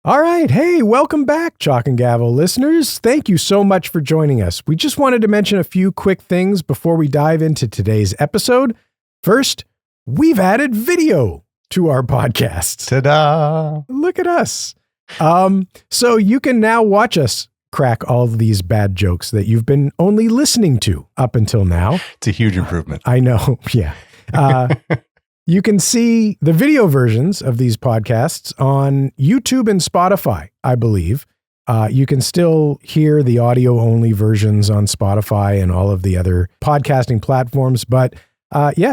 All right. Hey, welcome back, Chalk and Gavel listeners. Thank you so much for joining us. We just wanted to mention a few quick things before we dive into today's episode. First, we've added video to our podcasts. Ta-da! Look at us. So you can now watch us crack all of these bad jokes that you've been only listening to up until now. It's a huge improvement. I know. Yeah. You can see the video versions of these podcasts on YouTube and Spotify, I believe. You can still hear the audio-only versions on Spotify and all of the other podcasting platforms. But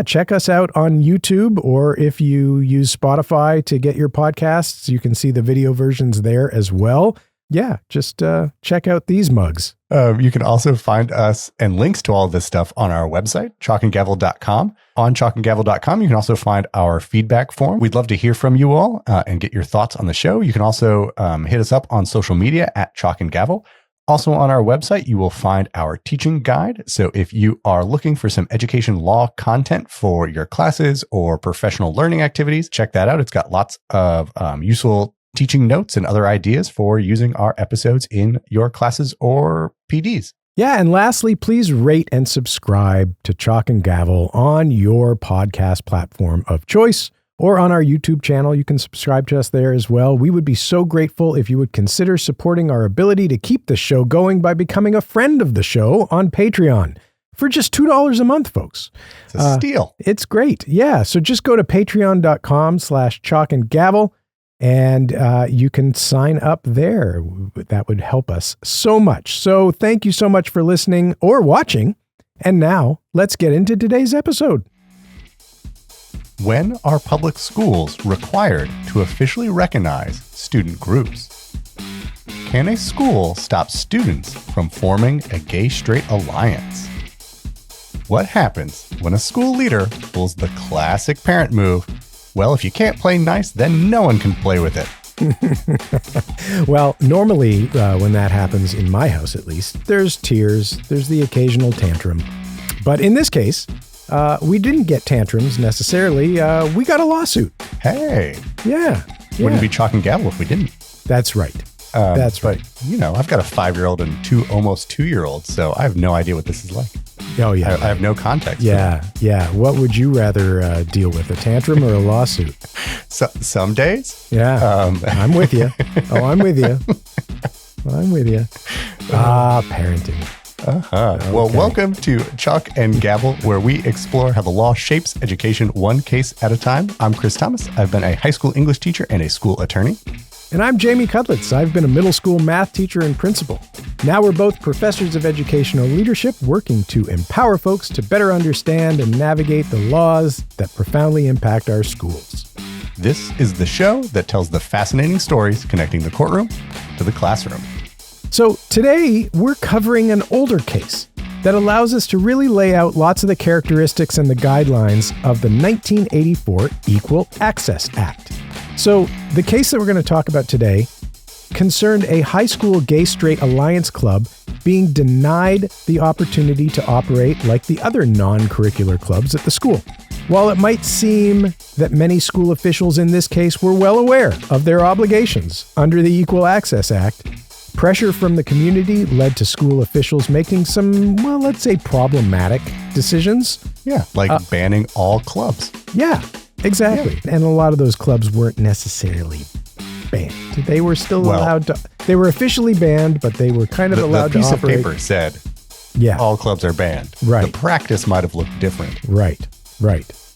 check us out on YouTube, or if you use Spotify to get your podcasts, you can see the video versions there as well. Yeah, just check out these mugs. You can also find us and links to all this stuff on our website, chalkandgavel.com. On chalkandgavel.com, you can also find our feedback form. We'd love to hear from you all and get your thoughts on the show. You can also hit us up on social media at Chalk and Gavel. Also on our website, you will find our teaching guide. So if you are looking for some education law content for your classes or professional learning activities, check that out. It's got lots of useful teaching notes and other ideas for using our episodes in your classes or PDs. Yeah, and lastly, please rate and subscribe to Chalk and Gavel on your podcast platform of choice, or on our YouTube channel. You can subscribe to us there as well. We would be so grateful if you would consider supporting our ability to keep the show going by becoming a friend of the show on Patreon for just $2 a month, folks. It's a steal. It's great. Yeah, so just go to patreon.com/chalkandgavel. And you can sign up there. That would help us so much. So thank you so much for listening or watching. And now let's get into today's episode. When are public schools required to officially recognize student groups? Can a school stop students from forming a gay-straight alliance? What happens when a school leader pulls the classic parent move? Well, if you can't play nice, then no one can play with it. Well, normally when that happens, in my house at least, there's tears, there's the occasional tantrum. But in this case, we didn't get tantrums necessarily. We got a lawsuit. Hey. Yeah. Wouldn't be Chalk and Gavel if we didn't. That's right. That's right. But, I've got a 5-year-old and 2 almost 2-year-olds, so I have no idea what this is like. Oh, yeah. I have no context. Yeah. What would you rather deal with, a tantrum or a lawsuit? Some days. Yeah. I'm with you. Oh, I'm with you. Parenting. Okay. Well, welcome to Chalk and Gavel, where we explore how the law shapes education one case at a time. I'm Chris Thomas. I've been a high school English teacher and a school attorney. And I'm Jamie Cudlitz. I've been a middle school math teacher and principal. Now we're both professors of educational leadership, working to empower folks to better understand and navigate the laws that profoundly impact our schools. This is the show that tells the fascinating stories connecting the courtroom to the classroom. So today we're covering an older case that allows us to really lay out lots of the characteristics and the guidelines of the 1984 Equal Access Act. So the case that we're going to talk about today concerned a high school gay-straight alliance club being denied the opportunity to operate like the other non-curricular clubs at the school. While it might seem that many school officials in this case were well aware of their obligations under the Equal Access Act, pressure from the community led to school officials making some, well, let's say problematic decisions. Yeah, like banning all clubs. Yeah, exactly. Yeah. And a lot of those clubs weren't necessarily banned. They were still allowed to, they were officially banned, but they were kind of allowed to operate. The piece of paper said, all clubs are banned. Right. The practice might have looked different. Right.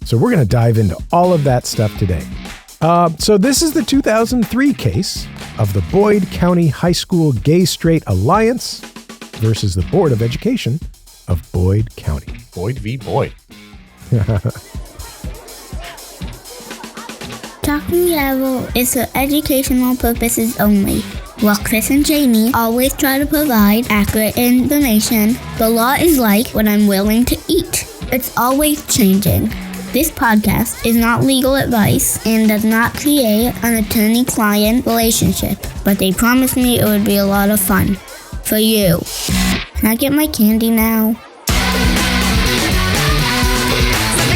So we're going to dive into all of that stuff today. So this is the 2003 case of the Boyd County High School Gay-Straight Alliance versus the Board of Education of Boyd County. Boyd v. Boyd. Chalk and Gavel is for educational purposes only. While Chris and Jamie always try to provide accurate information, the law is like what I'm willing to eat. It's always changing. This podcast is not legal advice and does not create an attorney-client relationship, but they promised me it would be a lot of fun. For you. Can I get my candy now? The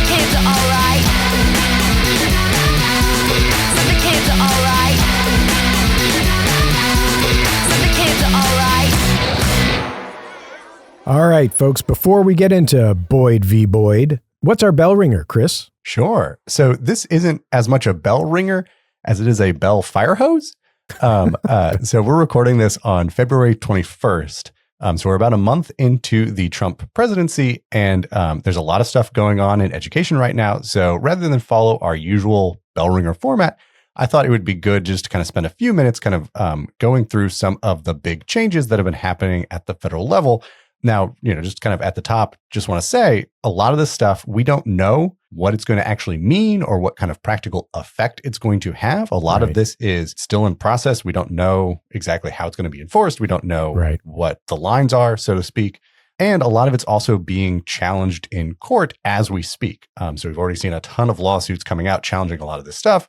kids are alright. The kids are alright. All right, folks, before we get into Boyd v. Boyd, what's our bell ringer, Chris? Sure. So this isn't as much a bell ringer as it is a bell fire hose. So we're recording this on February 21st. So we're about a month into the Trump presidency, and there's a lot of stuff going on in education right now. So rather than follow our usual bell ringer format, I thought it would be good just to kind of spend a few minutes kind of going through some of the big changes that have been happening at the federal level. Now, just kind of at the top, just want to say a lot of this stuff, we don't know what it's going to actually mean or what kind of practical effect it's going to have. A lot of this is still in process. We don't know exactly how it's going to be enforced. We don't know what the lines are, so to speak. And a lot of it's also being challenged in court as we speak. So we've already seen a ton of lawsuits coming out challenging a lot of this stuff.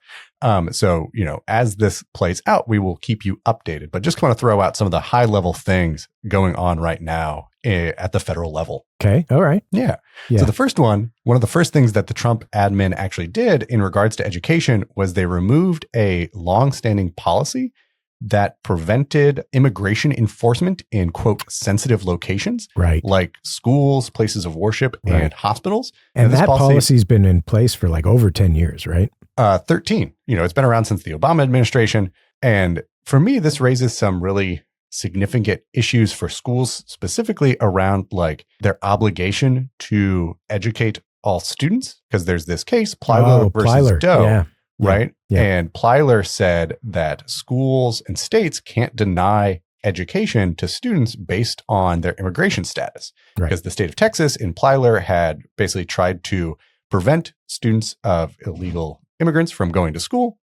So, as this plays out, we will keep you updated. But just want to throw out some of the high level things going on right now at the federal level. Okay. All right. Yeah. So the first one of the first things that the Trump admin actually did in regards to education was they removed a longstanding policy that prevented immigration enforcement in, quote, sensitive locations, like schools, places of worship, and hospitals. And that policy's been in place for like over 10 years, right? 13. It's been around since the Obama administration. And for me, this raises some really significant issues for schools, specifically around like their obligation to educate all students, because there's this case, Plyler versus Doe. Right. Yeah. And Plyler said that schools and states can't deny education to students based on their immigration status. Because the state of Texas in Plyler had basically tried to prevent students of illegal immigrants from going to school.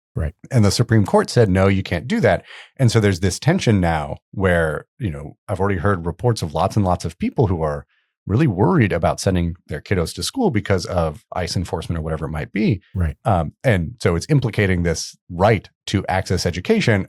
And the Supreme Court said, no, you can't do that. And so there's this tension now where, I've already heard reports of lots and lots of people who are really worried about sending their kiddos to school because of ICE enforcement or whatever it might be. And so it's implicating this right to access education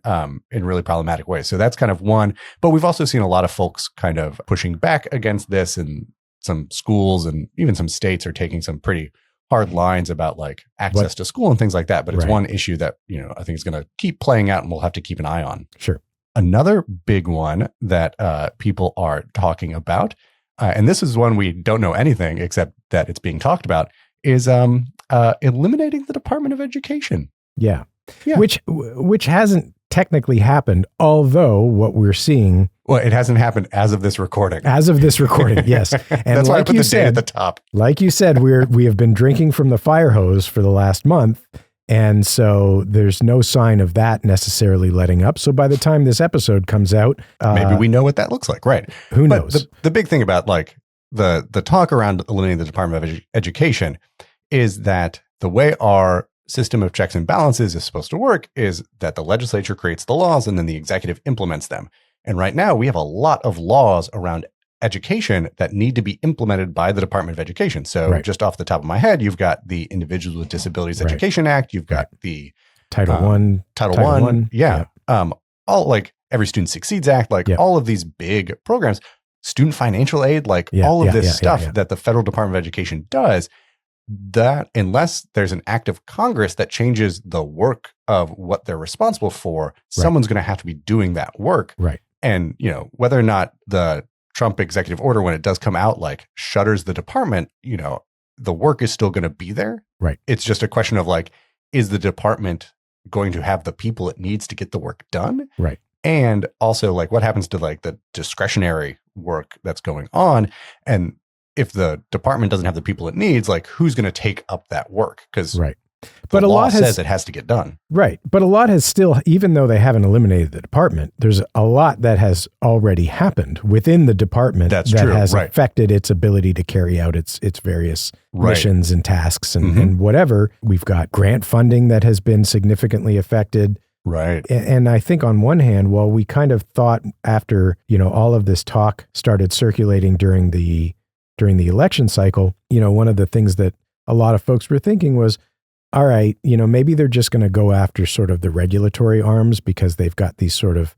in really problematic ways. So that's kind of one. But we've also seen a lot of folks kind of pushing back against this, and some schools and even some states are taking some pretty hard lines about like access to school and things like that. But it's one issue that, I think is going to keep playing out and we'll have to keep an eye on. Sure. Another big one that people are talking about, and this is one we don't know anything except that it's being talked about, is eliminating the Department of Education. Yeah. Which hasn't technically happened, although what we're seeing... Well, it hasn't happened as of this recording. As of this recording, yes. And that's why I put the date at the top. Like you said, we have been drinking from the fire hose for the last month, and so there's no sign of that necessarily letting up. So by the time this episode comes out... maybe we know what that looks like, right? Who knows? The big thing about like the talk around eliminating the Department of Education is that the way our system of checks and balances is supposed to work is that the legislature creates the laws and then the executive implements them. And right now we have a lot of laws around education that need to be implemented by the Department of Education. So just off the top of my head, you've got the Individuals with Disabilities Education Act. You've got the Title I. Yeah. All like Every Student Succeeds Act, like all of these big programs, student financial aid, like all of this stuff that the federal Department of Education does, that unless there's an act of Congress that changes the work of what they're responsible for, someone's going to have to be doing that work. And, whether or not the Trump executive order, when it does come out, like shutters the department, the work is still going to be there. It's just a question of like, is the department going to have the people it needs to get the work done? And also like what happens to like the discretionary work that's going on? And if the department doesn't have the people it needs, like who's going to take up that work? Because but a law says it has to get done. But a lot has still, even though they haven't eliminated the department, there's a lot that has already happened within the department that has affected its ability to carry out its various missions and tasks and whatever. We've got grant funding that has been significantly affected. And I think on one hand, while we kind of thought after, all of this talk started circulating during the election cycle, one of the things that a lot of folks were thinking was, all right, maybe they're just going to go after sort of the regulatory arms because they've got these sort of,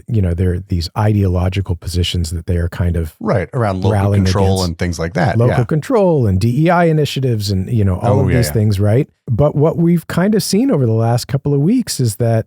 they're these ideological positions that they are kind of around local control and things like that. Local control and DEI initiatives and, all of these things, right? But what we've kind of seen over the last couple of weeks is that,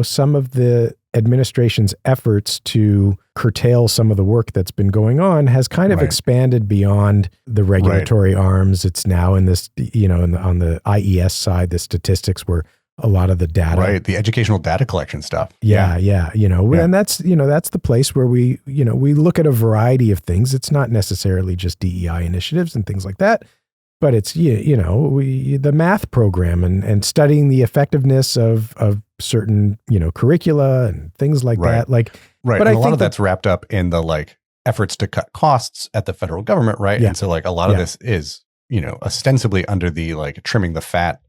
some of the administration's efforts to curtail some of the work that's been going on has kind of expanded beyond the regulatory arms. It's now in this, on the IES side, the statistics where a lot of the data. Right. The educational data collection stuff. Yeah. And that's the place where we look at a variety of things. It's not necessarily just DEI initiatives and things like that, but it's, the math program and studying the effectiveness of certain, curricula and things like that. Right. But a lot of that's wrapped up in the efforts to cut costs at the federal government. Right. Yeah. And so a lot of this is, ostensibly under the trimming the fat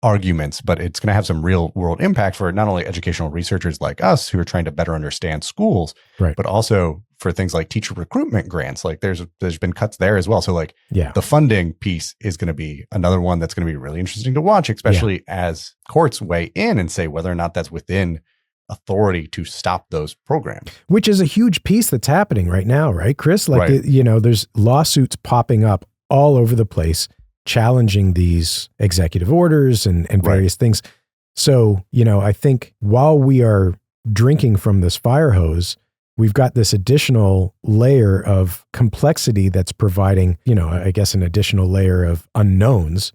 arguments, but it's going to have some real world impact for not only educational researchers like us who are trying to better understand schools, but also for things like teacher recruitment grants. There's been cuts there as well. So the funding piece is going to be another one that's going to be really interesting to watch, especially as courts weigh in and say whether or not that's within authority to stop those programs. Which is a huge piece that's happening right now, right, Chris? There's lawsuits popping up all over the place challenging these executive orders and various things. So, I think while we are drinking from this fire hose, we've got this additional layer of complexity that's providing, I guess an additional layer of unknowns.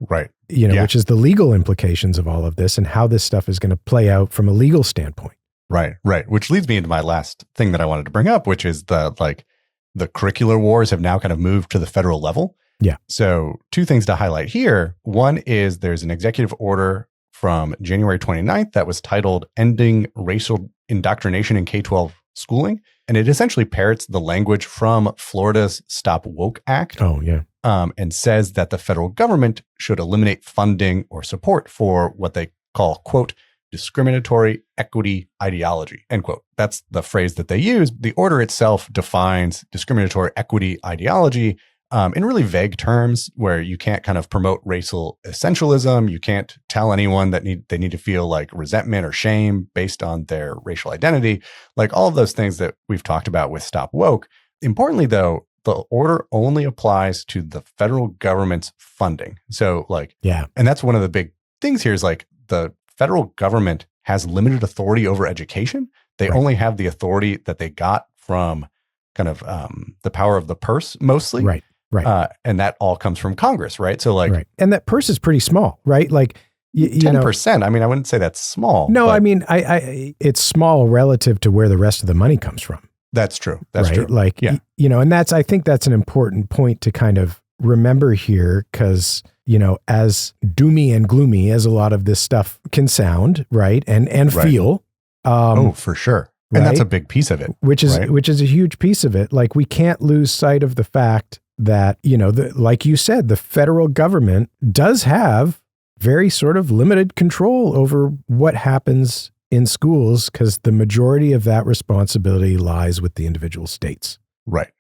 Right. Which is the legal implications of all of this and how this stuff is going to play out from a legal standpoint. Right. Which leads me into my last thing that I wanted to bring up, which is the curricular wars have now kind of moved to the federal level. Yeah. So two things to highlight here. One is there's an executive order from January 29th that was titled Ending Racial Indoctrination in K-12 Schooling. And it essentially parrots the language from Florida's Stop Woke Act. Oh, yeah. And says that the federal government should eliminate funding or support for what they call, quote, discriminatory equity ideology, end quote. That's the phrase that they use. The order itself defines discriminatory equity ideology in really vague terms where you can't kind of promote racial essentialism. You can't tell anyone that they need to feel resentment or shame based on their racial identity, all of those things that we've talked about with Stop Woke. Importantly, though, the order only applies to the federal government's funding. So and that's one of the big things here is the federal government has limited authority over education. They only have the authority that they got from kind of the power of the purse mostly. Right. And that all comes from Congress, right? So and that purse is pretty small, right? 10%. I mean, I wouldn't say that's small. No, I mean, it's small relative to where the rest of the money comes from. That's true. That's true. And I think that's an important point to kind of remember here because, as doomy and gloomy as a lot of this stuff can sound, right? And feel. For sure. And that's a big piece of it. Which is a huge piece of it. We can't lose sight of the fact that, like you said, the federal government does have very sort of limited control over what happens in schools because the majority of that responsibility lies with the individual states. Right.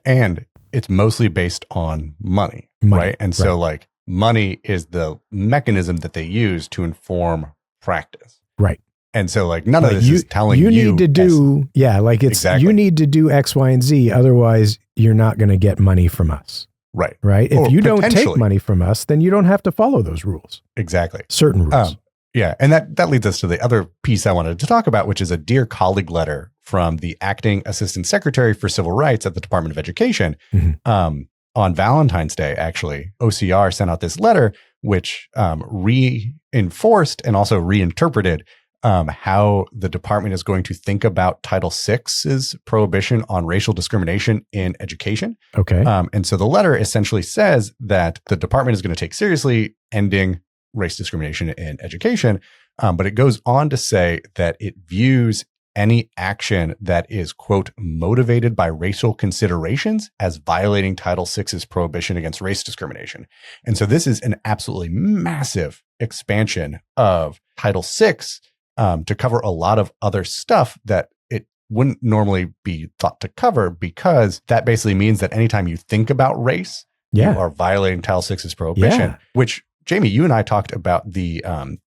And it's mostly based on money. Right. And so money is the mechanism that they use to inform practice. Right. And so none of this is telling you need to do, you need to do X, Y, and Z. Otherwise you're not going to get money from us. Right. If you don't take money from us, then you don't have to follow those rules. Exactly. Certain rules. And that leads us to the other piece I wanted to talk about, which is a Dear Colleague letter from the Acting Assistant Secretary for Civil Rights at the Department of Education. Mm-hmm. On Valentine's Day, actually, OCR sent out this letter, which reinforced and also reinterpreted how the department is going to think about Title VI's prohibition on racial discrimination in education. Okay. And so the letter essentially says that the department is going to take seriously ending race discrimination in education. But it goes on to say that it views any action that is, quote, motivated by racial considerations as violating Title VI's prohibition against race discrimination. And so this is an absolutely massive expansion of Title VI to cover a lot of other stuff that it wouldn't normally be thought to cover, because that basically means that anytime you think about race, you are violating Title VI's prohibition, which, Jamie, you and I talked about the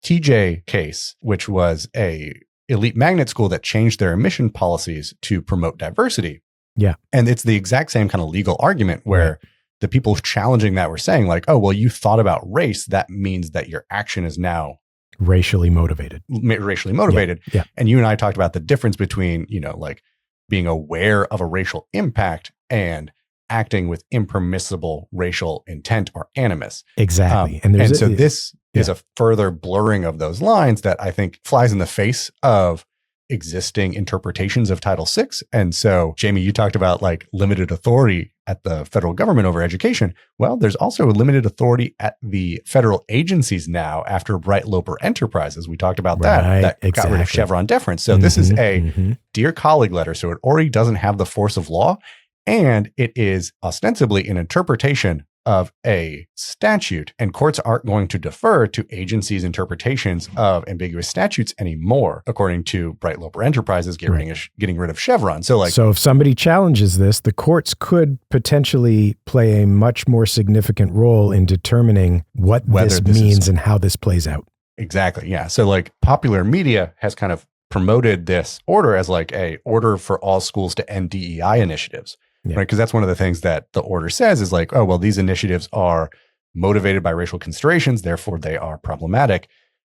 TJ case, which was a elite magnet school that changed their admission policies to promote diversity. Yeah. And it's the exact same kind of legal argument where the people challenging that were saying oh, well, you thought about race. That means that your action is now racially motivated. Racially motivated. Yeah. And you and I talked about the difference between, like being aware of a racial impact and acting with impermissible racial intent or animus. Exactly. So this is a further blurring of those lines that I think flies in the face of existing interpretations of Title VI. And so, Jamie, you talked about like limited authority at the federal government over education. Well, there's also limited authority at the federal agencies now after Bright Loper Enterprises. We talked about that got rid of Chevron deference. So this is a dear colleague letter. So it already doesn't have the force of law, and it is ostensibly an interpretation of a statute, and courts aren't going to defer to agencies' interpretations of ambiguous statutes anymore, according to Bright Loper Enterprises getting rid of Chevron. So if somebody challenges this, the courts could potentially play a much more significant role in determining what this means and how this plays out. Exactly. Yeah. So like popular media has kind of promoted this order as like a order for all schools to end DEI initiatives. Yeah. Right. Because that's one of the things that the order says is like, oh, well, these initiatives are motivated by racial considerations, therefore they are problematic.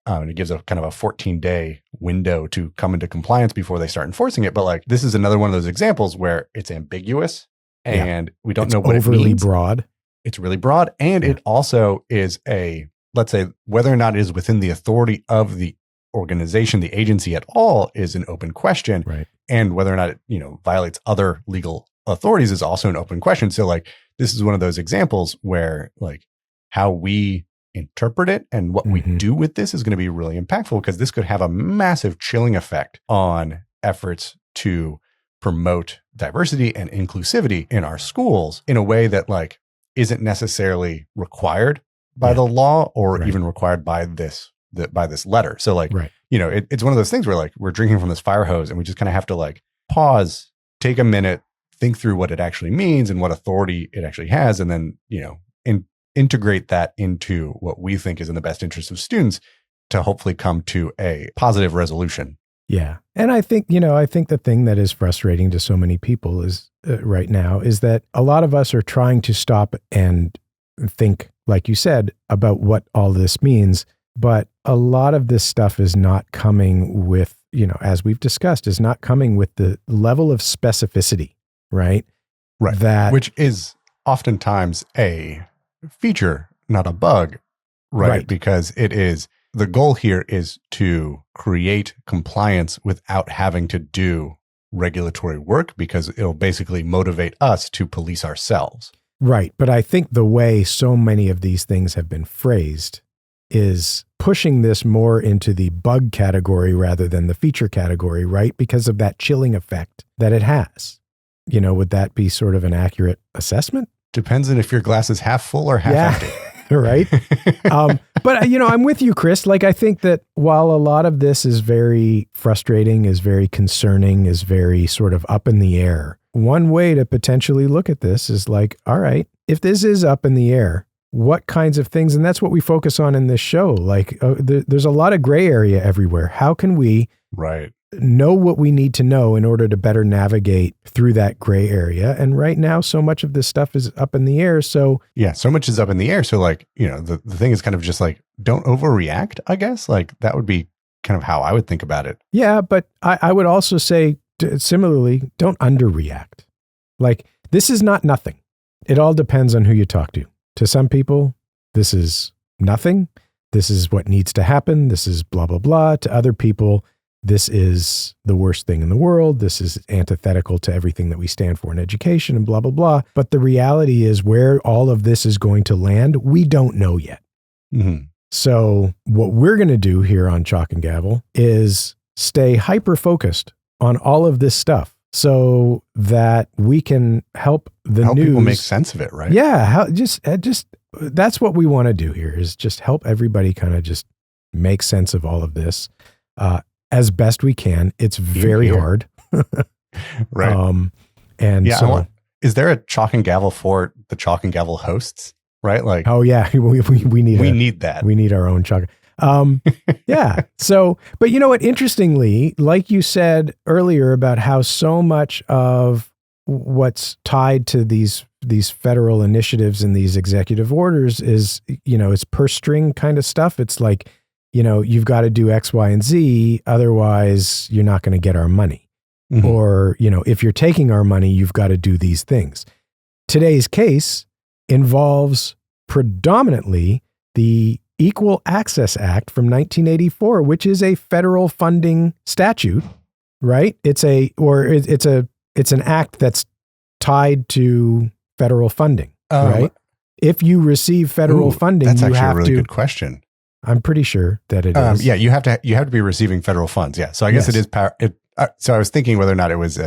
And it gives a kind of a 14-day window to come into compliance before they start enforcing it. But like, this is another one of those examples where it's ambiguous and we don't know what it means. It's overly broad. It's really broad. And it also is let's say, whether or not it is within the authority of the organization, the agency at all is an open question. Right. And whether or not it, violates other legal authorities is also an open question. So like, this is one of those examples where like how we interpret it and what we do with this is going to be really impactful, because this could have a massive chilling effect on efforts to promote diversity and inclusivity in our schools in a way that like isn't necessarily required by the law or even required by this letter. So like, it's one of those things where like we're drinking from this fire hose and we just kind of have to like pause, take a minute, think through what it actually means and what authority it actually has, and then, integrate that into what we think is in the best interest of students to hopefully come to a positive resolution. Yeah. And I think, the thing that is frustrating to so many people is right now is that a lot of us are trying to stop and think, like you said, about what all this means. But a lot of this stuff is not coming with, as we've discussed, is not coming with the level of specificity. Right. Which is oftentimes a feature, not a bug. Right. Because the goal here is to create compliance without having to do regulatory work, because it'll basically motivate us to police ourselves. Right. But I think the way so many of these things have been phrased is pushing this more into the bug category rather than the feature category, right? Because of that chilling effect that it has. Would that be sort of an accurate assessment? Depends on if your glass is half full or half empty. Right. But, I'm with you, Chris. Like, I think that while a lot of this is very frustrating, is very concerning, is very sort of up in the air, one way to potentially look at this is like, all right, if this is up in the air, what kinds of things, and that's what we focus on in this show. Like, there's a lot of gray area everywhere. How can we know what we need to know in order to better navigate through that gray area? And right now, so much of this stuff is up in the air. So so much is up in the air. So like, the thing is kind of just like, don't overreact, I guess. Like that would be kind of how I would think about it. Yeah. But I would also say similarly, don't underreact. Like, this is not nothing. It all depends on who you talk to. To some people, this is nothing. This is what needs to happen. This is blah, blah, blah. To other people, this is the worst thing in the world. This is antithetical to everything that we stand for in education and blah, blah, blah. But the reality is where all of this is going to land, we don't know yet. So what we're going to do here on Chalk and Gavel is stay hyper-focused on all of this stuff so that we can help news. People make sense of it, right? Yeah. Just that's what we want to do here, is just help everybody kind of just make sense of all of this. As best we can. It's very hard. Right. Is there a Chalk and Gavel for the Chalk and Gavel hosts? Right. Like, oh yeah, we need that. We need our own Chalk. Yeah. So, but you know what, interestingly, like you said earlier about how so much of what's tied to these federal initiatives and these executive orders is, it's purse string kind of stuff. It's like, you've got to do X, Y, and Z. Otherwise, you're not going to get our money. Mhm. Or, if you're taking our money, you've got to do these things. Today's case involves predominantly the Equal Access Act from 1984, which is a federal funding statute, right? It's an act that's tied to federal funding, right? If you receive federal funding, that's you actually have a really to. good question. I'm pretty sure that it is. Yeah, you have to be receiving federal funds. Yeah, so I guess Yes. it is. So I was thinking whether or not it was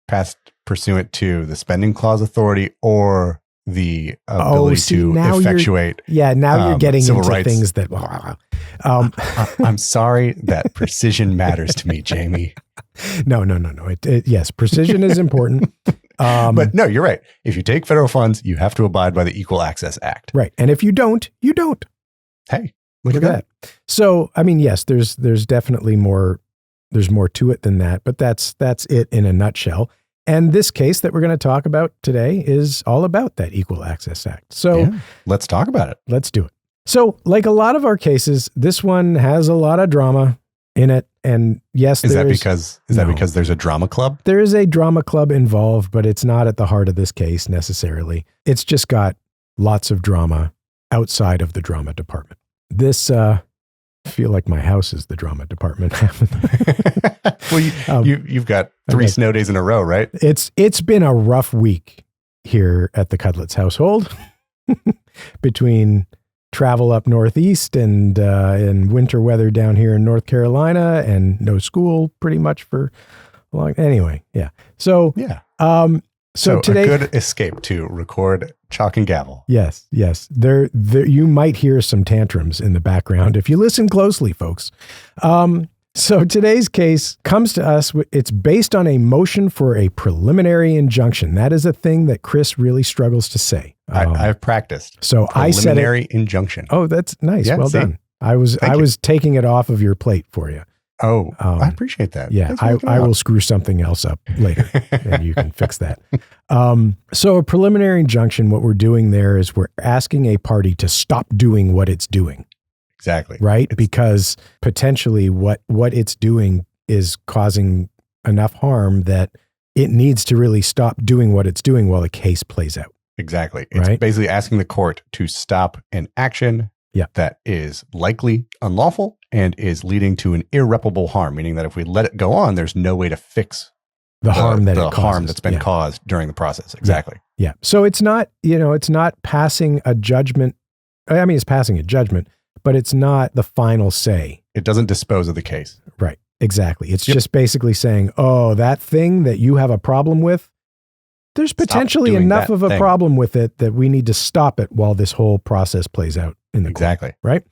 passed pursuant to the spending clause authority or the ability to effectuate. Now you're getting civil into rights. things that. I'm sorry that precision matters to me, Jamie. No. Yes, precision is important. But no, you're right. If you take federal funds, you have to abide by the Equal Access Act. Right, and if you don't, you don't. Hey, look at that. So, yes, there's definitely more. There's more to it than that, but that's it in a nutshell. And this case that we're going to talk about today is all about that Equal Access Act. So let's talk about it. let's do it. So, like a lot of our cases, this one has a lot of drama in it. And yes, Is that because there's a drama club? there is a drama club involved, but it's not at the heart of this case necessarily. It's just got lots of drama outside of the drama department. This, I feel like my house is the drama department. Well, you've got 3 snow days in a row, right? It's been a rough week here at the Cudlitz household between travel up northeast and winter weather down here in North Carolina and no school pretty much for long. Anyway, yeah. So Yeah. So today, a good escape to record Chalk and Gavel. Yes. There you might hear some tantrums in the background if you listen closely, folks. So today's case comes to us. It's based on a motion for a preliminary injunction. That is a thing that Chris really struggles to say. I've practiced. So I said preliminary injunction. Oh, that's nice. Yeah, well see? done. I was taking it off of your plate for you. Oh, I appreciate that. Yeah, I will screw something else up later and you can fix that. So a preliminary injunction, what we're doing there is we're asking a party to stop doing what it's doing. Exactly. Right? Because potentially what it's doing is causing enough harm that it needs to really stop doing what it's doing while the case plays out. Exactly. It's Right? basically asking the court to stop an action that is likely unlawful and is leading to an irreparable harm, meaning that if we let it go on, there's no way to fix the harm that it causes. harm that's been caused during the process. Exactly. Yeah. So it's not, it's not passing a judgment. I mean, it's passing a judgment, but it's not the final say. It doesn't dispose of the case. Right. Exactly. It's just basically saying, oh, that thing that you have a problem with, there's potentially enough of a problem with it that we need to stop it while this whole process plays out in the court, right?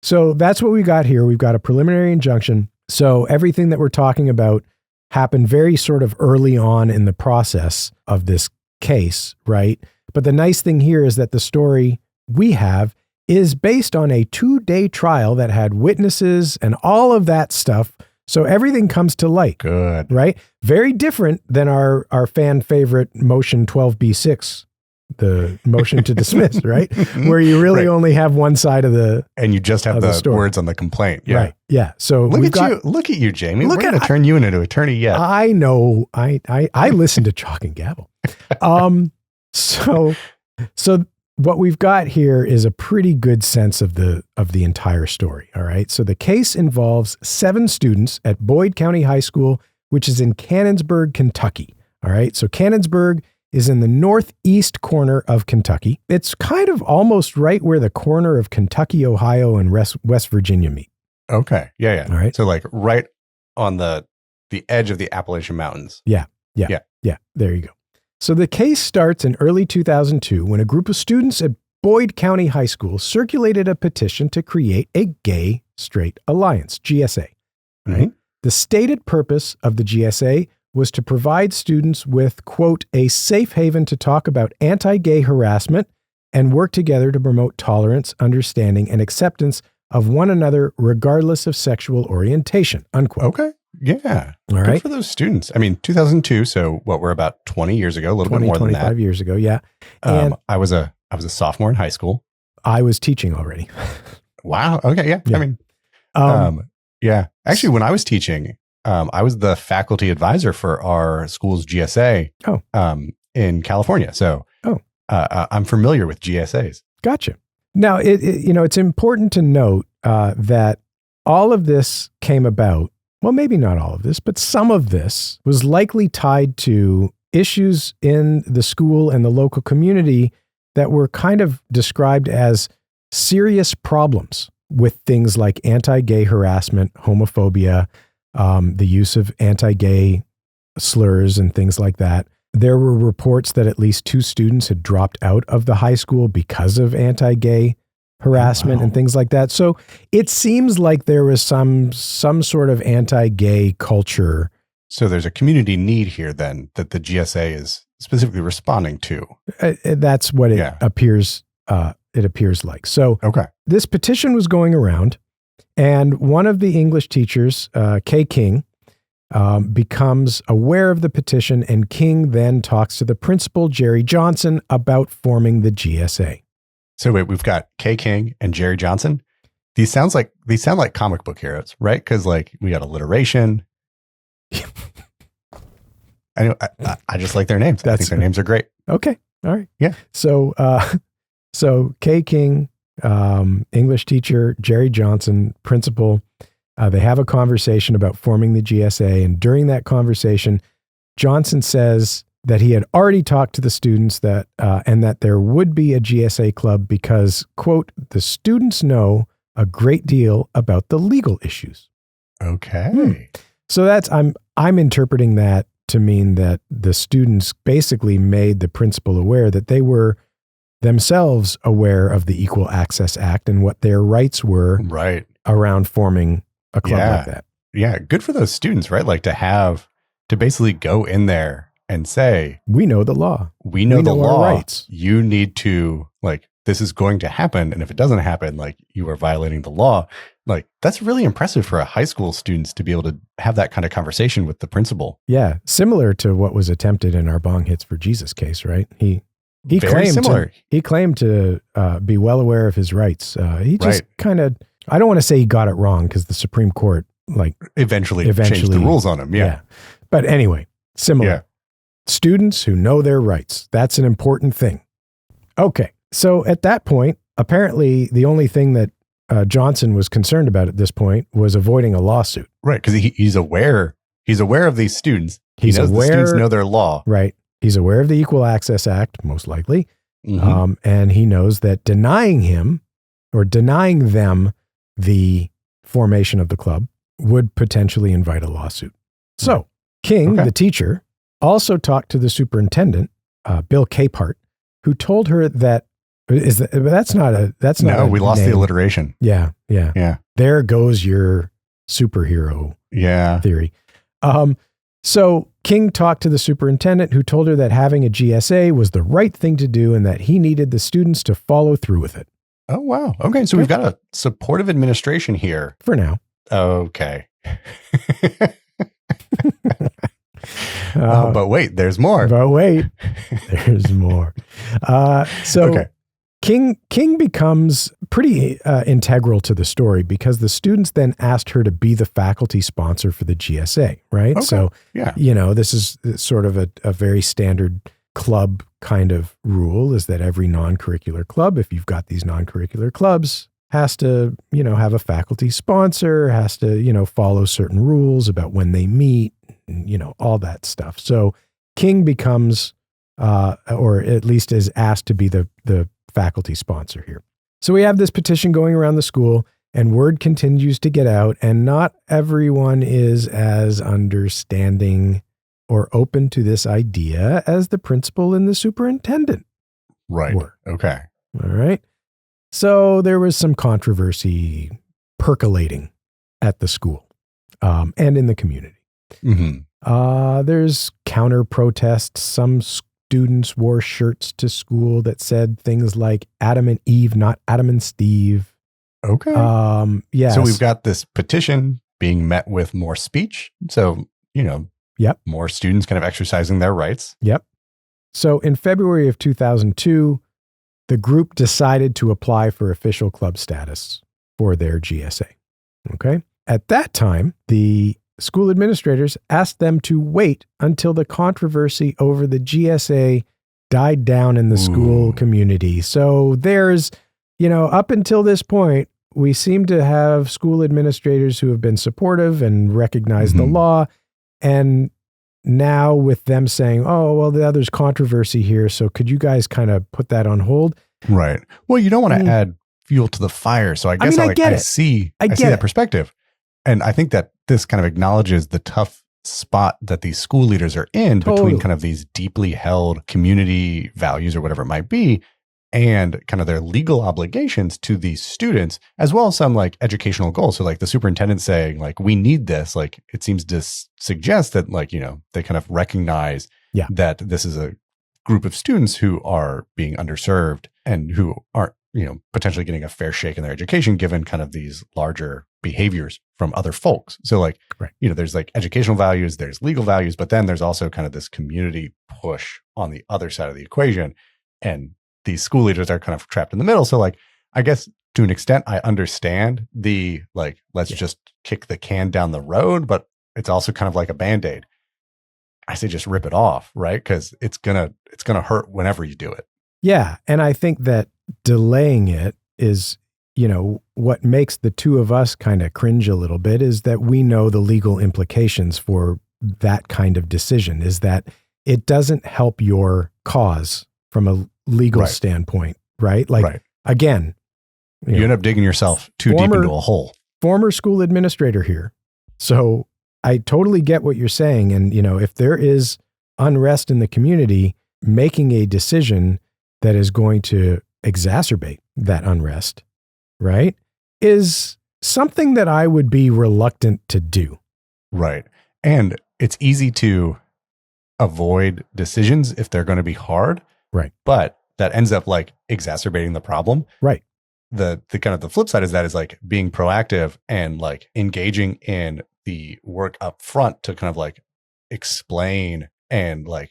So that's what we got here. We've got a preliminary injunction. So everything that we're talking about happened very sort of early on in the process of this case, right? But the nice thing here is that the story we have is based on a 2-day trial that had witnesses and all of that stuff. So everything comes to light. Good. Right? Very different than our fan favorite motion 12B6, the motion to dismiss, right? Where you really only have one side of the and you just have the story. words on the complaint. Yeah. Right. Yeah. So look at you, Jamie. We're going to turn you into an attorney yet. I know. I listen to Chalk and Gavel. So what we've got here is a pretty good sense of the entire story. All right. So the case involves 7 students at Boyd County High School, which is in Cannonsburg, Kentucky. All right. So Cannonsburg is in the northeast corner of Kentucky. It's kind of almost right where the corner of Kentucky, Ohio, and West Virginia meet. Okay. Yeah. All right. So like right on the edge of the Appalachian Mountains. Yeah. There you go. So the case starts in early 2002 when a group of students at Boyd County High School circulated a petition to create a gay-straight alliance, GSA. Right? Mm-hmm. The stated purpose of the GSA was to provide students with, quote, a safe haven to talk about anti-gay harassment and work together to promote tolerance, understanding, and acceptance of one another regardless of sexual orientation, unquote. Okay. Yeah. All right. Good for those students. I mean, 2002. So we're about 20 years ago, a little bit more than that. 25 years ago. Yeah. And I was a sophomore in high school. I was teaching already. Wow. Okay. Yeah. I mean, Yeah. Actually, when I was teaching, I was the faculty advisor for our school's GSA in California. So I'm familiar with GSAs. Gotcha. Now, it's important to note that all of this came about, well, maybe not all of this, but some of this was likely tied to issues in the school and the local community that were kind of described as serious problems with things like anti-gay harassment, homophobia, the use of anti-gay slurs and things like that. There were reports that at least 2 students had dropped out of the high school because of anti-gay harassment and things like that. So it seems like there was some sort of anti-gay culture. So there's a community need here then that the GSA is specifically responding to. That's what it appears. It appears like. So this petition was going around, and one of the English teachers, Kay King, becomes aware of the petition, and King then talks to the principal, Jerry Johnson, about forming the GSA. So wait, we've got Kay King and Jerry Johnson. These sound like comic book heroes, right? Because like we got alliteration. I just like their names. I think their names are great. Okay. All right. Yeah. So Kay King, English teacher, Jerry Johnson, principal, they have a conversation about forming the GSA. And during that conversation, Johnson says that he had already talked to the students and that there would be a GSA club because, quote, the students know a great deal about the legal issues. Okay. So I'm interpreting that to mean that the students basically made the principal aware that they were themselves aware of the Equal Access Act and what their rights were around forming a club like that. Yeah. Good for those students, right? Like to basically go in there and say, we know the law. We know the law. Our rights. You need to, like, this is going to happen. And if it doesn't happen, like, you are violating the law. Like, that's really impressive for a high school students to be able to have that kind of conversation with the principal. Yeah. Similar to what was attempted in our Bong Hits for Jesus case, right? He claimed to be well aware of his rights. He just kind of, I don't want to say he got it wrong because the Supreme Court eventually changed the rules on him. Yeah. But anyway, similar. Yeah. Students who know their rights. That's an important thing. Okay. So at that point, apparently the only thing that Johnson was concerned about at this point was avoiding a lawsuit. Right. Because he's aware of these students. He knows the students know their law. Right. He's aware of the Equal Access Act, most likely. Mm-hmm. And he knows that denying them the formation of the club would potentially invite a lawsuit. So King, the teacher, also talked to the superintendent, Bill Capehart, who told her that we lost the alliteration. Yeah. There goes your superhero theory. So King talked to the superintendent, who told her that having a GSA was the right thing to do and that he needed the students to follow through with it. Oh, wow. Okay. So we've got a supportive administration here. For now. Okay. But wait, there's more. There's more. King becomes pretty integral to the story because the students then asked her to be the faculty sponsor for the GSA, right? Okay. So, this is sort of a very standard club kind of rule, is that every non-curricular club, if you've got these non-curricular clubs, has to, have a faculty sponsor, has to, follow certain rules about when they meet, and, all that stuff. So King becomes, or at least is asked to be the faculty sponsor here. So we have this petition going around the school, and word continues to get out, and not everyone is as understanding or open to this idea as the principal and the superintendent were. Okay. All right. So there was some controversy percolating at the school and in the community. Mm-hmm. There's counter protests. Some students wore shirts to school that said things like Adam and Eve, not Adam and Steve. Okay. Yes. So we've got this petition being met with more speech. So, more students kind of exercising their rights. Yep. So in February of 2002, the group decided to apply for official club status for their GSA. Okay. At that time, the school administrators asked them to wait until the controversy over the GSA died down in the school community. So there's, up until this point, we seem to have school administrators who have been supportive and recognize the law. And now with them saying, oh, well, there's controversy here. So could you guys kind of put that on hold? Right. Well, you don't want to add fuel to the fire. So I guess I see that perspective. And I think that this kind of acknowledges the tough spot that these school leaders are in between kind of these deeply held community values or whatever it might be, and kind of their legal obligations to these students, as well as some like educational goals. So like the superintendent saying like, we need this, like it seems to suggest that like, they kind of recognize that this is a group of students who are being underserved and who aren't, potentially getting a fair shake in their education, given kind of these larger behaviors from other folks. So like, there's like educational values, there's legal values, but then there's also kind of this community push on the other side of the equation. And these school leaders are kind of trapped in the middle. So like, I guess to an extent, I understand the, like, let's just kick the can down the road, but it's also kind of like a Band-Aid. I say just rip it off, right? Because it's gonna hurt whenever you do it. Yeah. And I think that delaying it is, what makes the two of us kind of cringe a little bit is that we know the legal implications for that kind of decision, is that it doesn't help your cause from a legal standpoint, right? Like, again, you end up digging yourself too deep into a hole. Former school administrator here. So I totally get what you're saying. And, if there is unrest in the community, making a decision that is going to exacerbate that unrest, right, is something that I would be reluctant to do. Right. And it's easy to avoid decisions if they're going to be hard. Right. But that ends up like exacerbating the problem. Right. The kind of the flip side is like being proactive and like engaging in the work up front to kind of like explain and like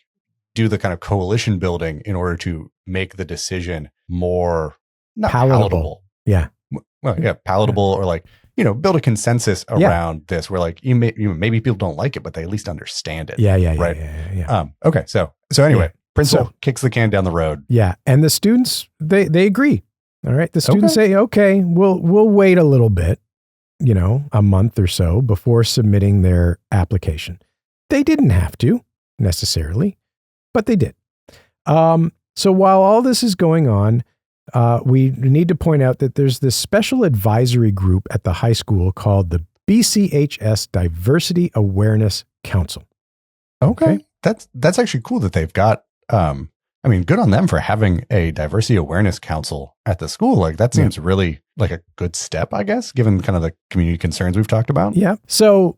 do the kind of coalition building in order to make the decision more palatable. Yeah. Well, palatable, or like, build a consensus around this where like maybe people don't like it, but they at least understand it. Right. Yeah. Okay. So anyway, principal kicks the can down the road. Yeah. And the students, they agree. All right. The students say, okay, we'll wait a little bit, a month or so before submitting their application. They didn't have to necessarily, but they did. So while all this is going on, we need to point out that there's this special advisory group at the high school called the BCHS Diversity Awareness Council. Okay. That's actually cool that they've got, good on them for having a diversity awareness council at the school. Like that seems really like a good step, I guess, given kind of the community concerns we've talked about. Yeah. So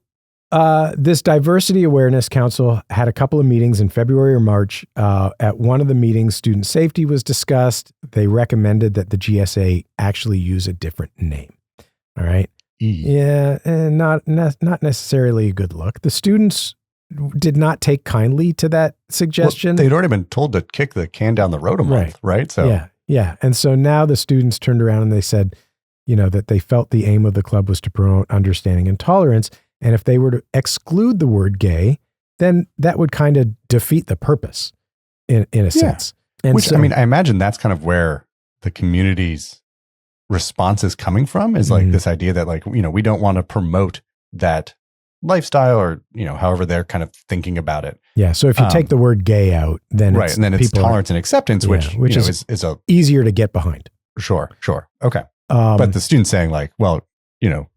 this Diversity Awareness Council had a couple of meetings in February or March. At one of the meetings, student safety was discussed. They recommended that the GSA actually use a different name. All right. Yeah. And not necessarily a good look. The students did not take kindly to that suggestion. Well, they'd already been told to kick the can down the road a month, right? So yeah. And so now the students turned around and they said, that they felt the aim of the club was to promote understanding and tolerance. And if they were to exclude the word gay, then that would kind of defeat the purpose in a sense. And which, I imagine that's kind of where the community's response is coming from, is like this idea that like, we don't want to promote that lifestyle, or, however they're kind of thinking about it. Yeah. So if you take the word gay out, then it's tolerance and acceptance, which is a easier to get behind. Sure. Okay. But the student's saying like, well,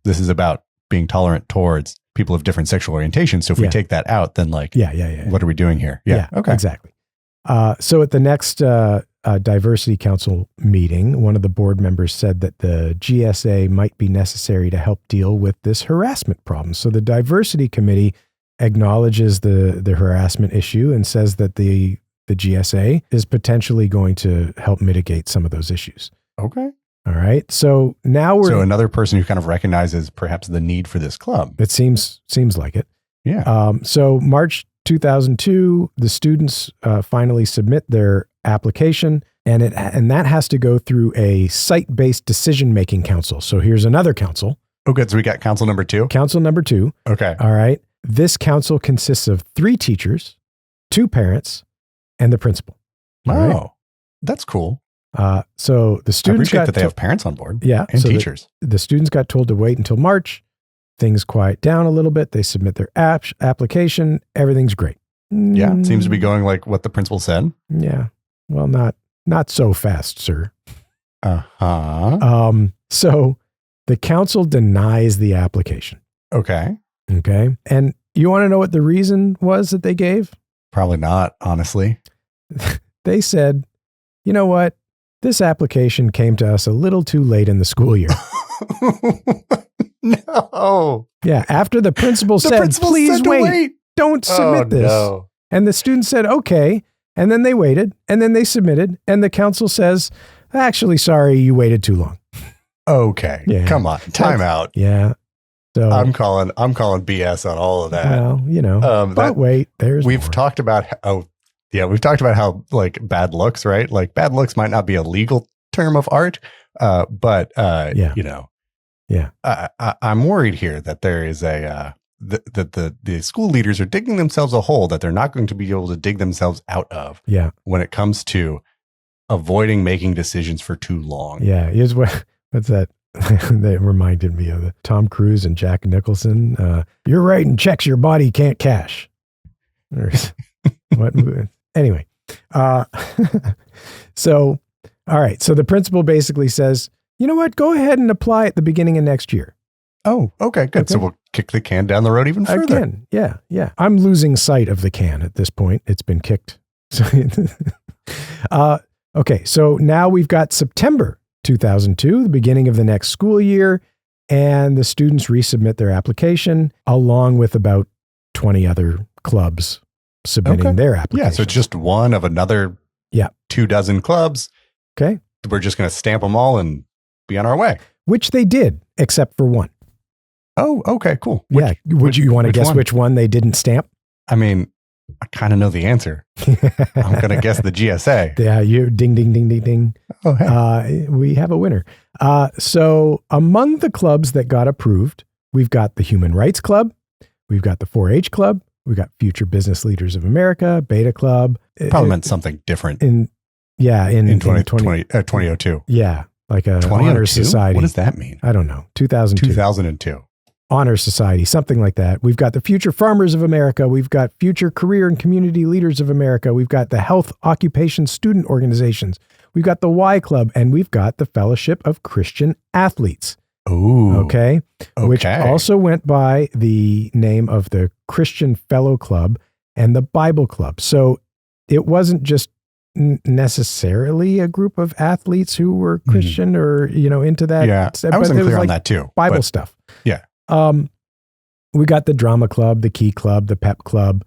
this is about being tolerant towards people of different sexual orientations. So if we take that out, then like, what are we doing here? Yeah. Okay. Exactly. So at the next Diversity Council meeting, one of the board members said that the GSA might be necessary to help deal with this harassment problem. So the Diversity Committee acknowledges the harassment issue and says that the GSA is potentially going to help mitigate some of those issues. Okay. All right. So now So another person who kind of recognizes perhaps the need for this club. It seems like it. Yeah. So March 2002, the students finally submit their application, and that has to go through a site-based decision-making council. So here's another council Oh, good. So we got council number 2. Council number 2. Okay. All right. This council consists of 3 teachers, 2 parents, and the principal. Oh, All right? that's cool. So the I students appreciate got that they have parents on board. yeah, And so teachers. The students got told to wait until March. Things quiet down a little bit. They submit their application. Everything's great. Yeah. Seems to be going like what the principal said. Yeah. Well, not so fast, sir. Uh-huh. So the council denies the application. Okay. Okay. And you want to know what the reason was that they gave? Probably not, honestly. They said, you know what? This application came to us a little too late in the school year. No. Yeah. After the principal said, principal please said to wait. Don't submit this. No. And the student said, okay. And then they waited and then they submitted. And the council says, actually, sorry, you waited too long. Okay. Yeah. Come on. Time out. Yeah. So I'm calling BS on all of that. well, you know, but wait, we've more. talked about we've talked about how like bad looks, right? Like bad looks might not be a legal term of art, but Yeah. you know, Yeah. I'm worried here that there is the school leaders are digging themselves a hole that they're not going to be able to dig themselves out of. Yeah. When it comes to avoiding making decisions for too long. Yeah. Here's what's that? That reminded me of the Tom Cruise and Jack Nicholson. You're writing checks your body can't cash. Or, what? Anyway. So, all right. So the principal basically says, you know what? Go ahead and apply at the beginning of next year. Oh, okay, good. Okay. So we'll kick the can down the road even further. Again. Yeah. Yeah. I'm losing sight of the can at this point. It's been kicked. Okay. So now we've got September 2002, the beginning of the next school year, and the students resubmit their application along with about 20 other clubs submitting their application. Yeah, so it's just one of another 24 clubs. Okay. We're just going to stamp them all and be on our way. Which they did, except for one. Oh, okay, cool. Would you want to guess which one they didn't stamp? I mean, I kind of know the answer. I'm going to guess the GSA. Yeah, you ding, ding, ding, ding, ding. Oh, hey. We have a winner. So among the clubs that got approved, we've got the Human Rights Club, we've got the 4-H Club, we've got Future Business Leaders of America, Beta Club. Probably meant something different. In 2002. Yeah, like a honor society. What does that mean? I don't know. 2002. Honor Society, something like that. We've got the Future Farmers of America. We've got Future Career and Community Leaders of America. We've got the Health Occupation Student Organizations. We've got the Y Club, and we've got the Fellowship of Christian Athletes. Ooh. Okay. Which also went by the name of the Christian Fellow Club and the Bible Club. So it wasn't just necessarily a group of athletes who were Christian or, into that. Yeah. I wasn't clear on that too. Bible stuff. Yeah. We got the Drama Club, the Key Club, the Pep Club.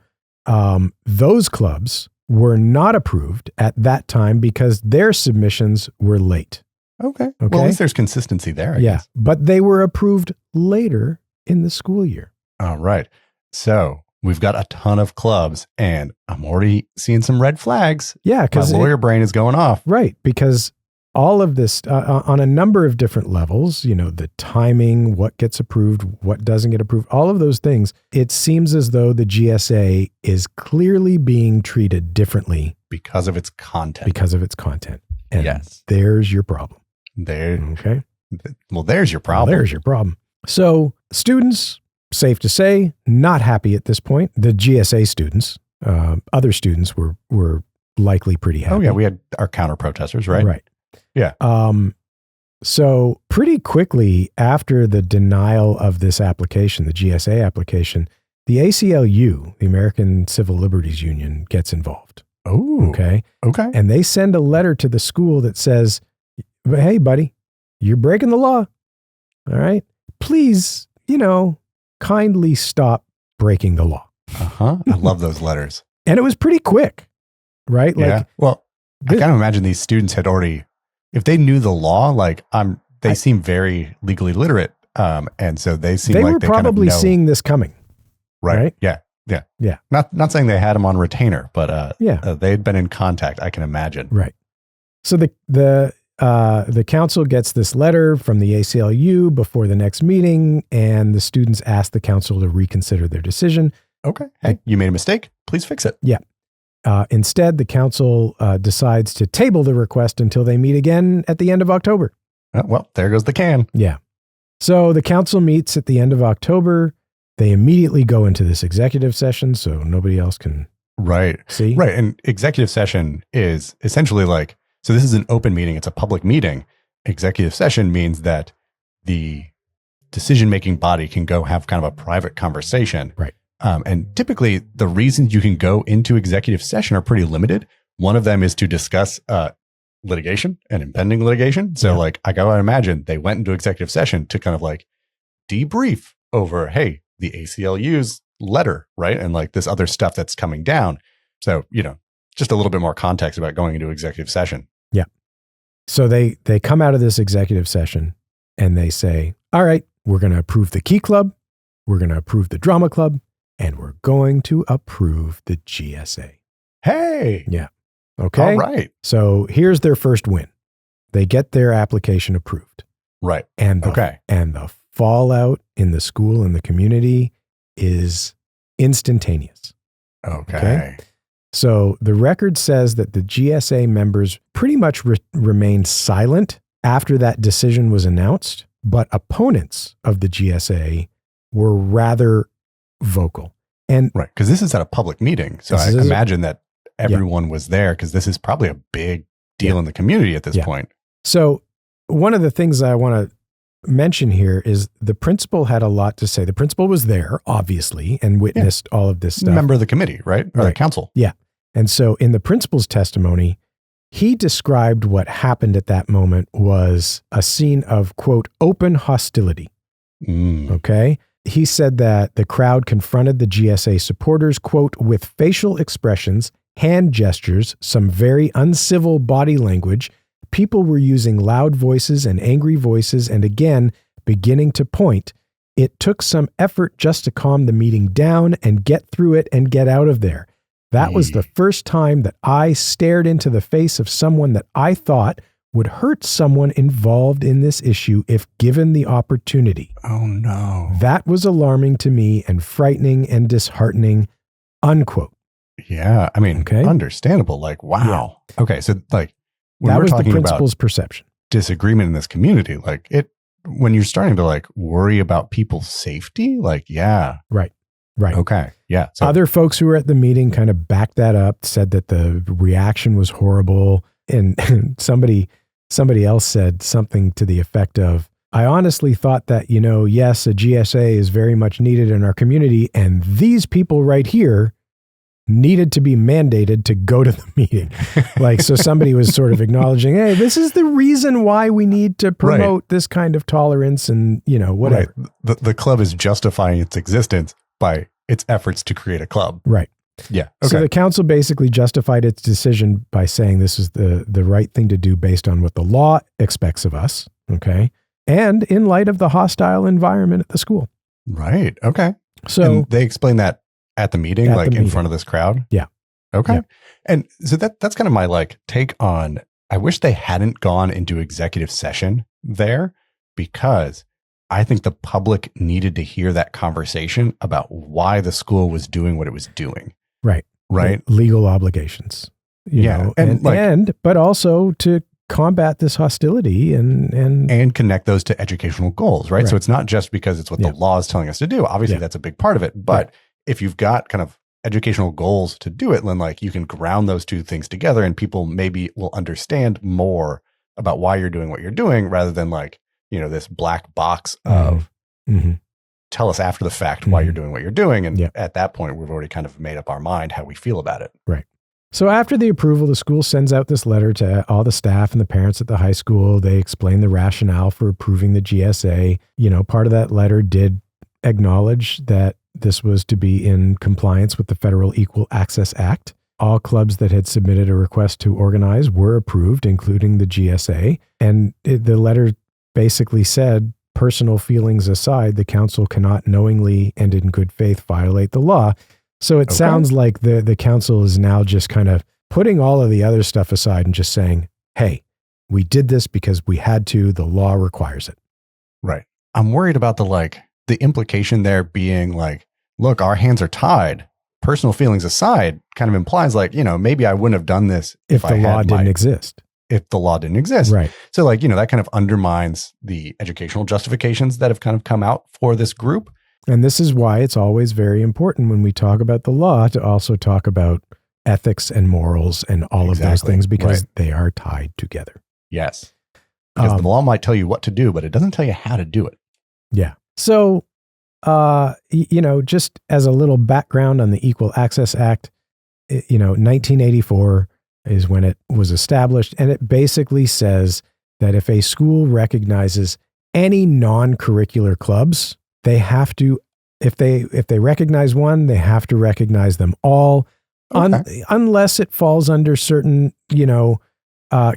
Those clubs were not approved at that time because their submissions were late. Okay. Well, at least there's consistency there, I guess. But they were approved later in the school year. All right. So we've got a ton of clubs and I'm already seeing some red flags. Yeah. Because my lawyer brain is going off. Right. Because all of this on a number of different levels, the timing, what gets approved, what doesn't get approved, all of those things, it seems as though the GSA is clearly being treated differently because of its content. And yes. There's your problem. Okay. Well, there's your problem. So students, safe to say, not happy at this point. The GSA students, other students were likely pretty happy. Oh yeah. We had our counter protesters, right? Right. Yeah. So pretty quickly after the denial of this application, the GSA application, the ACLU, the American Civil Liberties Union, gets involved. Oh, okay. Okay. And they send a letter to the school that says, hey, buddy, you're breaking the law. All right. Please, kindly stop breaking the law. Uh-huh. I love those letters. And it was pretty quick, right? Yeah. Well, I kind of imagine these students had already, if they knew the law, they seem very legally literate. And so they seem like were they probably kind of know, seeing this coming. Right. Yeah. Not saying they had them on retainer, but they had been in contact, I can imagine. Right. So the the council gets this letter from the ACLU before the next meeting, and the students ask the council to reconsider their decision. Okay. Hey, you made a mistake. Please fix it. Yeah. Instead, the council decides to table the request until they meet again at the end of October. Well, there goes the can. Yeah. So the council meets at the end of October. They immediately go into this executive session so nobody else can see. Right. And executive session is essentially like, so this is an open meeting. It's a public meeting. Executive session means that the decision-making body can go have kind of a private conversation. Right. And typically the reasons you can go into executive session are pretty limited. One of them is to discuss litigation and impending litigation. So like, I gotta imagine they went into executive session to kind of like debrief over, hey, the ACLU's letter, right? And like this other stuff that's coming down. So, just a little bit more context about going into executive session. Yeah. So they come out of this executive session and they say, all right, we're going to approve the Key Club. We're going to approve the Drama Club. And we're going to approve the GSA. Hey. Yeah. Okay. All right. So here's their first win. They get their application approved. Right. And the fallout in the school and the community is instantaneous. Okay. So the record says that the GSA members pretty much remained silent after that decision was announced, but opponents of the GSA were rather vocal. And right. Because this is at a public meeting. So I imagine that everyone was there because this is probably a big deal in the community at this point. So one of the things I want to mention here is the principal had a lot to say. The principal was there, obviously, and witnessed all of this stuff. Member of the committee, right? Or the council. Yeah. And so in the principal's testimony, he described what happened at that moment was a scene of, quote, open hostility. Okay. He said that the crowd confronted the GSA supporters, quote, with facial expressions, hand gestures, some very uncivil body language. People were using loud voices and angry voices, and again, beginning to point. It took some effort just to calm the meeting down and get through it and get out of there. That was the first time that I stared into the face of someone that I thought would hurt someone involved in this issue if given the opportunity. Oh, no. That was alarming to me and frightening and disheartening, unquote. Yeah. I mean, understandable. Like, wow. Yeah. Okay. So like, when that we're was talking the principal's perception. Disagreement in this community, like when you're starting to like worry about people's safety, like, yeah. Right. Okay. Yeah. So other folks who were at the meeting kind of backed that up, said that the reaction was horrible. And somebody else said something to the effect of, I honestly thought that, yes, a GSA is very much needed in our community. And these people right here needed to be mandated to go to the meeting. Like, so somebody was sort of acknowledging, hey, this is the reason why we need to promote this kind of tolerance and, whatever. Right. The club is justifying its existence by its efforts to create a club. Right. Yeah. Okay. So the council basically justified its decision by saying this is the right thing to do based on what the law expects of us. Okay. And in light of the hostile environment at the school. Right. Okay. So and they explained that at the meeting, like in front of this crowd. Yeah. Okay. Yeah. And so that's kind of my like take on, I wish they hadn't gone into executive session there, because I think the public needed to hear that conversation about why the school was doing what it was doing. Right. Legal obligations. You know, but also to combat this hostility and connect those to educational goals, right? So it's not just because it's what the law is telling us to do. Obviously, that's a big part of it. But if you've got kind of educational goals to do it, then like you can ground those two things together and people maybe will understand more about why you're doing what you're doing rather than like, this black box of tell us after the fact why you're doing what you're doing. And at that point, we've already kind of made up our mind how we feel about it. Right. So after the approval, the school sends out this letter to all the staff and the parents at the high school. They explain the rationale for approving the GSA. Part of that letter did acknowledge that this was to be in compliance with the Federal Equal Access Act. All clubs that had submitted a request to organize were approved, including the GSA. And the letter basically said, personal feelings aside, the council cannot knowingly and in good faith violate the law. So it sounds like the council is now just kind of putting all of the other stuff aside and just saying, hey, We did this because we had to. The law requires it. Right. I'm worried about the implication there being like, look, our hands are tied. Personal feelings aside, kind of implies like, maybe I wouldn't have done this if the law didn't exist. If the law didn't exist. Right. So like, that kind of undermines the educational justifications that have kind of come out for this group. And this is why it's always very important when we talk about the law to also talk about ethics and morals and all of those things, because they are tied together. Yes. Because the law might tell you what to do, but it doesn't tell you how to do it. Yeah. So, just as a little background on the Equal Access Act, 1984 is when it was established. And it basically says that if a school recognizes any non-curricular clubs, they have to, if they recognize one, they have to recognize them all, unless it falls under certain,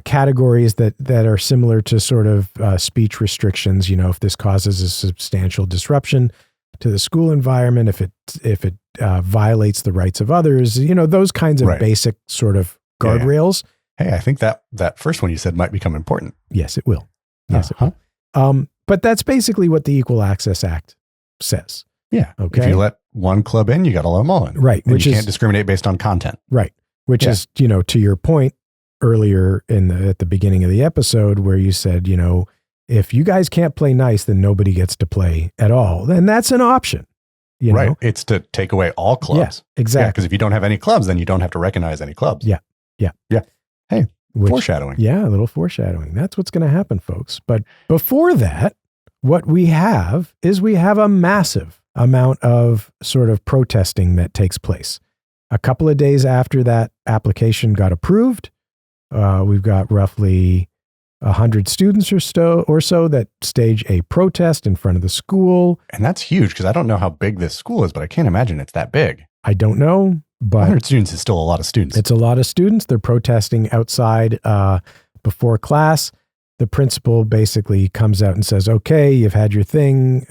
categories that are similar to sort of speech restrictions. If this causes a substantial disruption to the school environment, if it violates the rights of others, those kinds of basic sort of guardrails. Yeah. Hey, I think that first one you said might become important. Yes, it will. Yes, it will. But that's basically what the Equal Access Act says. Yeah. Okay. If you let one club in, you got to let them all in. Right. And you can't discriminate based on content. Right. Which is, to your point earlier at the beginning of the episode where you said, if you guys can't play nice, then nobody gets to play at all. Then that's an option. Right. It's to take away all clubs. Yeah, exactly. Because if you don't have any clubs, then you don't have to recognize any clubs. Yeah. Hey, foreshadowing. Yeah, a little foreshadowing. That's what's going to happen, folks. But before that, what we have is a massive amount of sort of protesting that takes place. A couple of days after that application got approved, we've got roughly 100 students or so that stage a protest in front of the school. And that's huge because I don't know how big this school is, but I can't imagine it's that big. I don't know, but 100 students is still a lot of students. It's a lot of students. They're protesting outside before class. The principal basically comes out and says, okay, you've had your thing.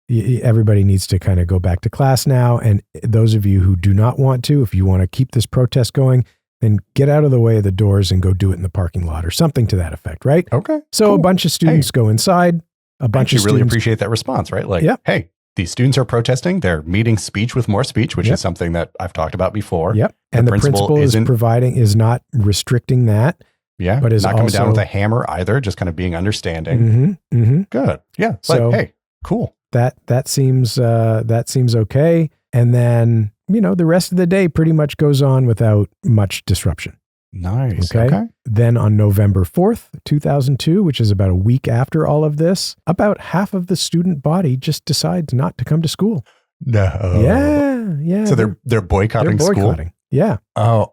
Everybody needs to kind of go back to class now. And those of you who do not want to, if you want to keep this protest going, then get out of the way of the doors and go do it in the parking lot or something to that effect, right? Okay. So cool. A bunch of students go inside. A bunch of students really appreciate that response, right? Like, hey, these students are protesting. They're meeting speech with more speech, which is something that I've talked about before. Yep. And the principal is not restricting that. Yeah. But is not coming down with a hammer either, just kind of being understanding. Mm-hmm, mm-hmm. Good. Yeah. So, hey, cool. That seems okay. And then, the rest of the day pretty much goes on without much disruption. Nice. Okay. Then on November 4th, 2002, which is about a week after all of this, about half of the student body just decides not to come to school. No. Yeah. So they're boycotting school? Boycotting. Yeah. Oh,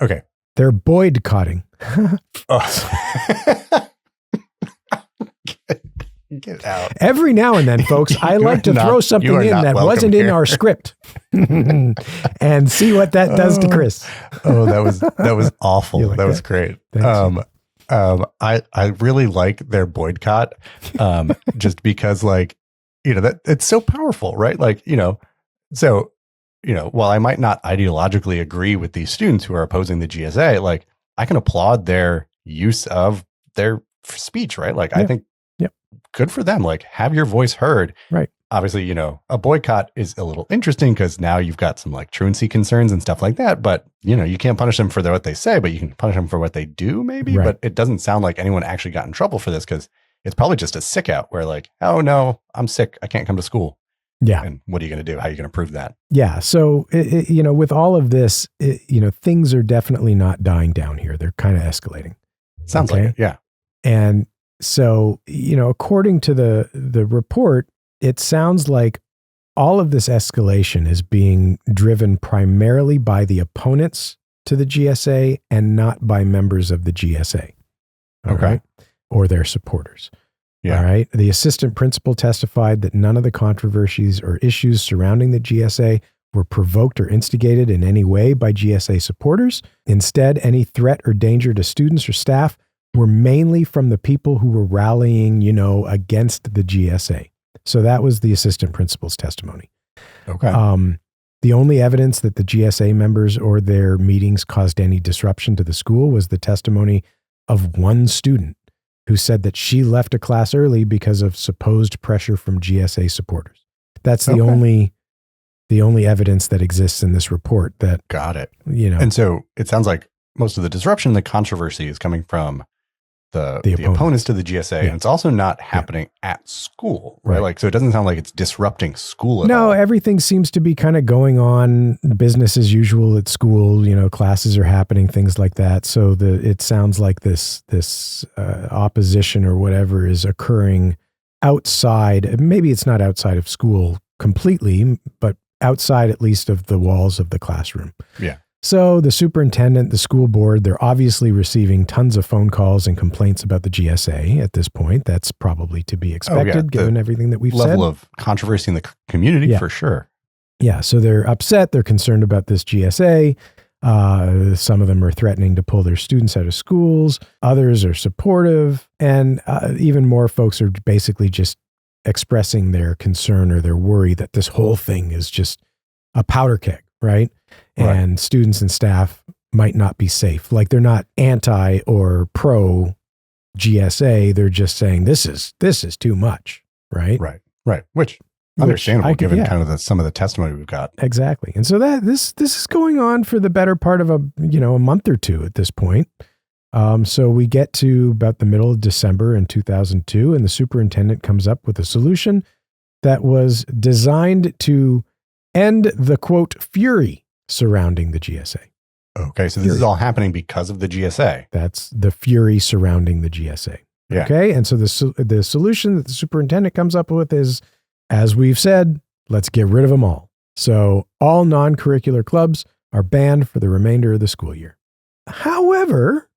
okay. They're boycotting. Get out. Every now and then, folks, I like to throw something in that wasn't in our script and see what that does to Chris. Oh, that was awful. That was great. I really like their boycott, just because that it's so powerful, right? While I might not ideologically agree with these students who are opposing the GSA, I can applaud their use of their speech, right? I think good for them. Have your voice heard. Right. Obviously, a boycott is a little interesting because now you've got some truancy concerns and stuff like that. But, you can't punish them for what they say, but you can punish them for what they do maybe. Right. But it doesn't sound like anyone actually got in trouble for this because it's probably just a sick out where oh no, I'm sick. I can't come to school. Yeah. And what are you going to do? How are you going to prove that? Yeah. So, with all of this, things are definitely not dying down here. They're kind of escalating. Sounds like it. Yeah. And so, according to the report, it sounds like all of this escalation is being driven primarily by the opponents to the GSA and not by members of the GSA. Okay. Right? Or their supporters. Yeah. All right. The assistant principal testified that none of the controversies or issues surrounding the GSA were provoked or instigated in any way by GSA supporters. Instead, any threat or danger to students or staff were mainly from the people who were rallying, against the GSA. So that was the assistant principal's testimony. Okay. The only evidence that the GSA members or their meetings caused any disruption to the school was the testimony of one student who said that she left a class early because of supposed pressure from GSA supporters. That's the only evidence that exists in this report that, Got it. And so it sounds like most of the disruption, the controversy is coming from the opponents to the GSA. And it's also not happening at school, right? Like, so it doesn't sound like it's disrupting school at all. No, everything seems to be kind of going on business as usual at school. Classes are happening, things like that. So it sounds like this opposition or whatever is occurring outside. Maybe it's not outside of school completely, but outside at least of the walls of the classroom. Yeah. So the superintendent, the school board, they're obviously receiving tons of phone calls and complaints about the GSA at this point. That's probably to be expected given everything that we've said. Level of controversy in the community for sure. Yeah. So they're upset. They're concerned about this GSA. Some of them are threatening to pull their students out of schools. Others are supportive. And even more folks are basically just expressing their concern or their worry that this whole thing is just a powder keg, right? And students and staff might not be safe. Like they're not anti or pro GSA. They're just saying this is too much, right? Right. Which understandable given kind of some of the testimony we've got. Exactly. And so that this is going on for the better part of a month or two at this point. So we get to about the middle of December in 2002, and the superintendent comes up with a solution that was designed to end the, quote, fury surrounding the GSA. Okay, so this is all happening because of the GSA. That's the fury surrounding the GSA. Yeah. Okay, and so the solution that the superintendent comes up with is, as we've said, let's get rid of them all. So all non-curricular clubs are banned for the remainder of the school year. However,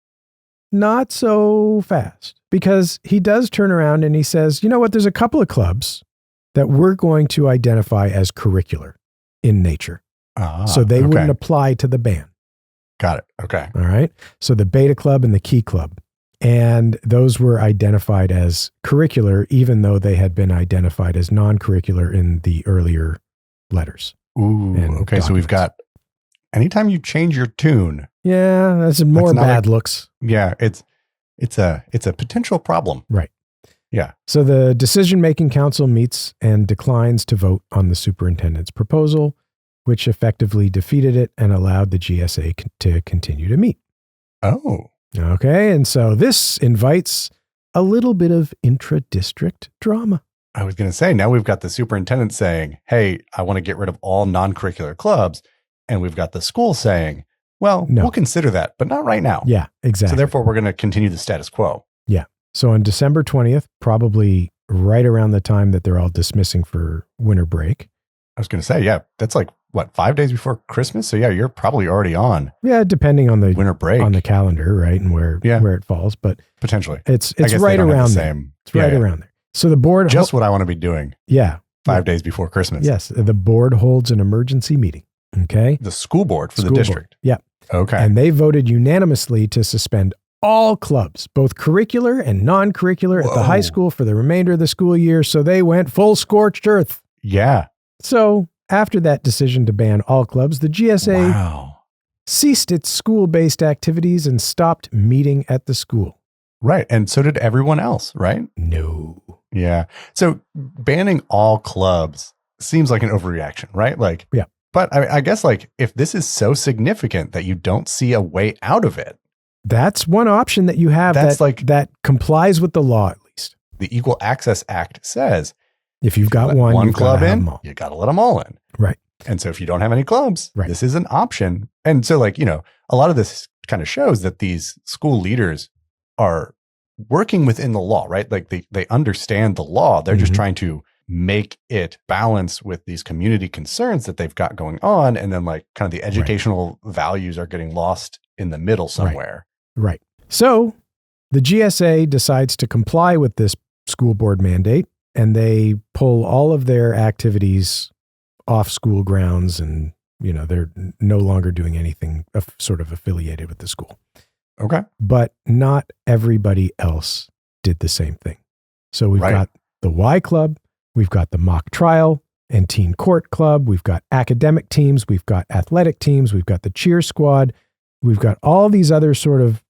not so fast, because he does turn around and he says, you know what, there's a couple of clubs that we're going to identify as curricular in nature. So they wouldn't apply to the ban. Got it. Okay. All right. So the Beta Club and the Key Club. And those were identified as curricular, even though they had been identified as non-curricular in the earlier letters. Ooh, okay. Documents. So we've got, anytime you change your tune. Yeah, that's more bad looks. Yeah, it's a potential problem. Right. Yeah. So the decision-making council meets and declines to vote on the superintendent's proposal, which effectively defeated it and allowed the GSA to continue to meet. Oh. Okay, and so this invites a little bit of intra-district drama. I was going to say, now we've got the superintendent saying, hey, I want to get rid of all non-curricular clubs. And we've got the school saying, well, we'll consider that, but not right now. Yeah, exactly. So therefore, we're going to continue the status quo. Yeah. So on December 20th, probably right around the time that they're all dismissing for winter break. I was going to say, yeah, that's like, 5 days before Christmas? So yeah, you're probably already on. Yeah, depending on the winter break on the calendar, right, and where it falls, but potentially it's right around there. It's right around there. So the board just what I want to be doing. Yeah, 5 days before Christmas. Yes, the board holds an emergency meeting. Okay, the school board for the district. Yeah. Okay, and they voted unanimously to suspend all clubs, both curricular and non-curricular, at the high school for the remainder of the school year. So they went full scorched earth. Yeah. So after that decision to ban all clubs, the GSA ceased its school-based activities and stopped meeting at the school. Right. And so did everyone else, right? No. Yeah. So banning all clubs seems like an overreaction, right? Like, yeah. But I guess like if this is so significant that you don't see a way out of it. That's one option that you have that complies with the law, at least. The Equal Access Act says, if you've got one club in, you got to let them all in. Right. And so if you don't have any clubs, this is an option. And so like, a lot of this kind of shows that these school leaders are working within the law, right? Like they understand the law. They're just trying to make it balance with these community concerns that they've got going on. And then like kind of the educational values are getting lost in the middle somewhere. Right. So the GSA decides to comply with this school board mandate, and they pull all of their activities off school grounds, and, they're no longer doing anything sort of affiliated with the school. Okay. But not everybody else did the same thing. So we've got the Y Club, we've got the Mock Trial and Teen Court Club, we've got academic teams, we've got athletic teams, we've got the cheer squad, we've got all these other sort of,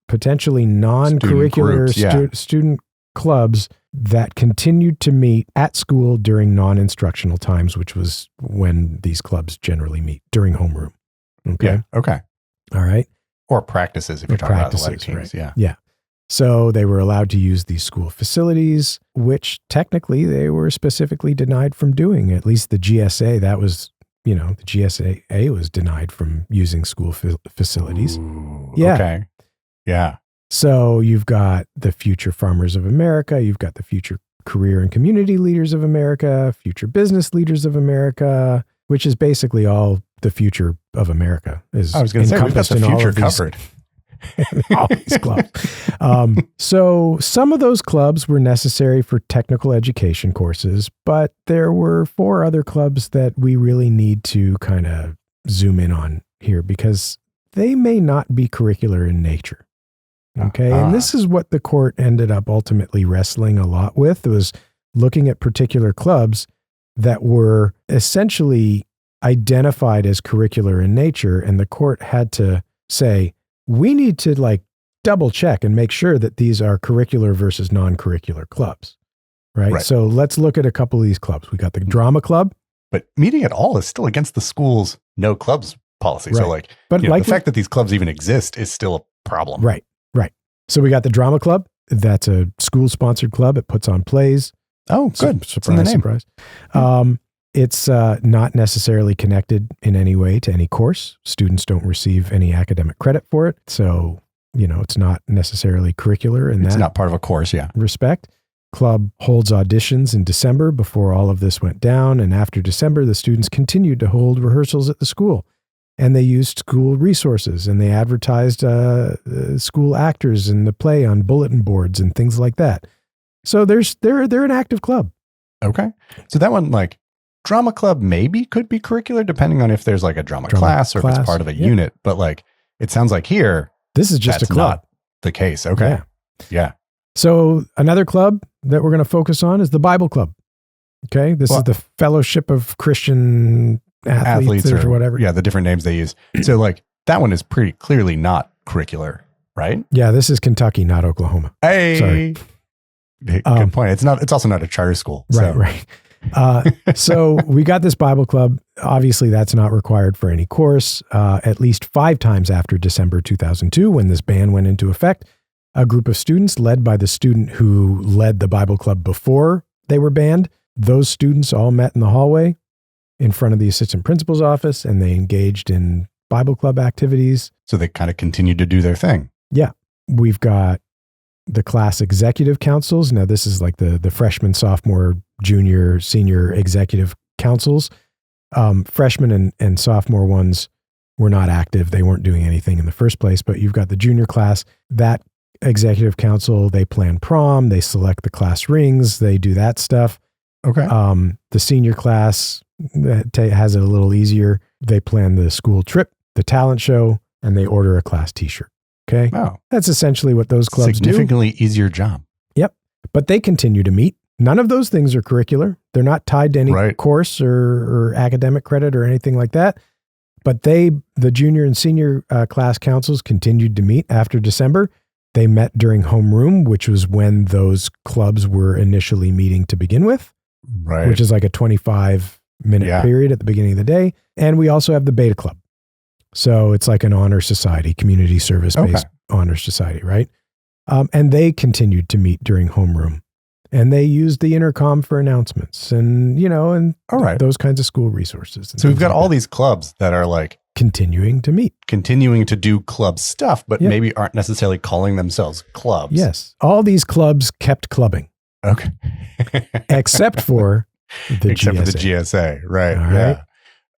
potentially non-curricular groups, yeah. student clubs that continued to meet at school during non-instructional times, which was when these clubs generally meet during homeroom. Okay. Yeah. Okay. All right. Or practices if you're talking about athletic teams. Right. Yeah. Yeah. So they were allowed to use these school facilities, which technically they were specifically denied from doing. At least the GSA, that was, the GSA was denied from using school facilities. Ooh, Yeah. Okay. Yeah. So you've got the future farmers of America, you've got the future career and community leaders of America, future business leaders of America, which is basically all the future of America is. I was going to say, we've got the future covered. All these clubs. So some of those clubs were necessary for technical education courses, but there were 4 other clubs that we really need to kind of zoom in on here because they may not be curricular in nature. Okay. And this is what the court ended up ultimately wrestling a lot with, was looking at particular clubs that were essentially identified as curricular in nature. And the court had to say, we need to double check and make sure that these are curricular versus non-curricular clubs. Right. So let's look at a couple of these clubs. We got the drama club. But meeting at all is still against the school's no clubs policy. Right. So but the fact that these clubs even exist is still a problem. Right. So we got the drama club. That's a school-sponsored club. It puts on plays. Oh, good. Surprise. It's not necessarily connected in any way to any course. Students don't receive any academic credit for it. So, it's not necessarily curricular in that. It's not part of a course, yeah. Respect. Club holds auditions in December before all of this went down. And after December, the students continued to hold rehearsals at the school. And they used school resources and they advertised school actors in the play on bulletin boards and things like that. So they're an active club. Okay. So that one, drama club maybe could be curricular depending on if there's a drama class or if it's part of a unit. But it sounds like here, this is just a club. Not the case. Okay. Yeah. So another club that we're going to focus on is the Bible Club. Okay. This is the Fellowship of Christian Athletes or whatever. Yeah, the different names they use. So that one is pretty clearly not curricular, right? Yeah, this is Kentucky, not Oklahoma. Hey, sorry. Good point. It's also not a charter school. Right. So we got this Bible club. Obviously, that's not required for any course. At least 5 times after December 2002, when this ban went into effect, a group of students led by the student who led the Bible club before they were banned, those students all met in the hallway in front of the assistant principal's office, and they engaged in Bible club activities. So they kind of continued to do their thing. Yeah. We've got the class executive councils. Now, this is the freshman, sophomore, junior, senior executive councils. Freshman and sophomore ones were not active. They weren't doing anything in the first place, but you've got the junior class. That executive council, they plan prom, they select the class rings, they do that stuff. Okay. The senior class that has it a little easier. They plan the school trip, the talent show, and they order a class t-shirt. Okay. Wow. That's essentially what those clubs do. Significantly easier job. Yep. But they continue to meet. None of those things are curricular. They're not tied to any course or academic credit or anything like that. But the junior and senior class councils continued to meet after December. They met during homeroom, which was when those clubs were initially meeting to begin with. Right. Which is a 25-minute period at the beginning of the day. And we also have the Beta Club. So it's like an honor society, community service-based honor society, right? And they continued to meet during homeroom. And they used the intercom for announcements and, those kinds of school resources. So we've got all these clubs that are continuing to meet. Continuing to do club stuff, but maybe aren't necessarily calling themselves clubs. Yes. All these clubs kept clubbing. Okay. Except for the GSA. Right. All right.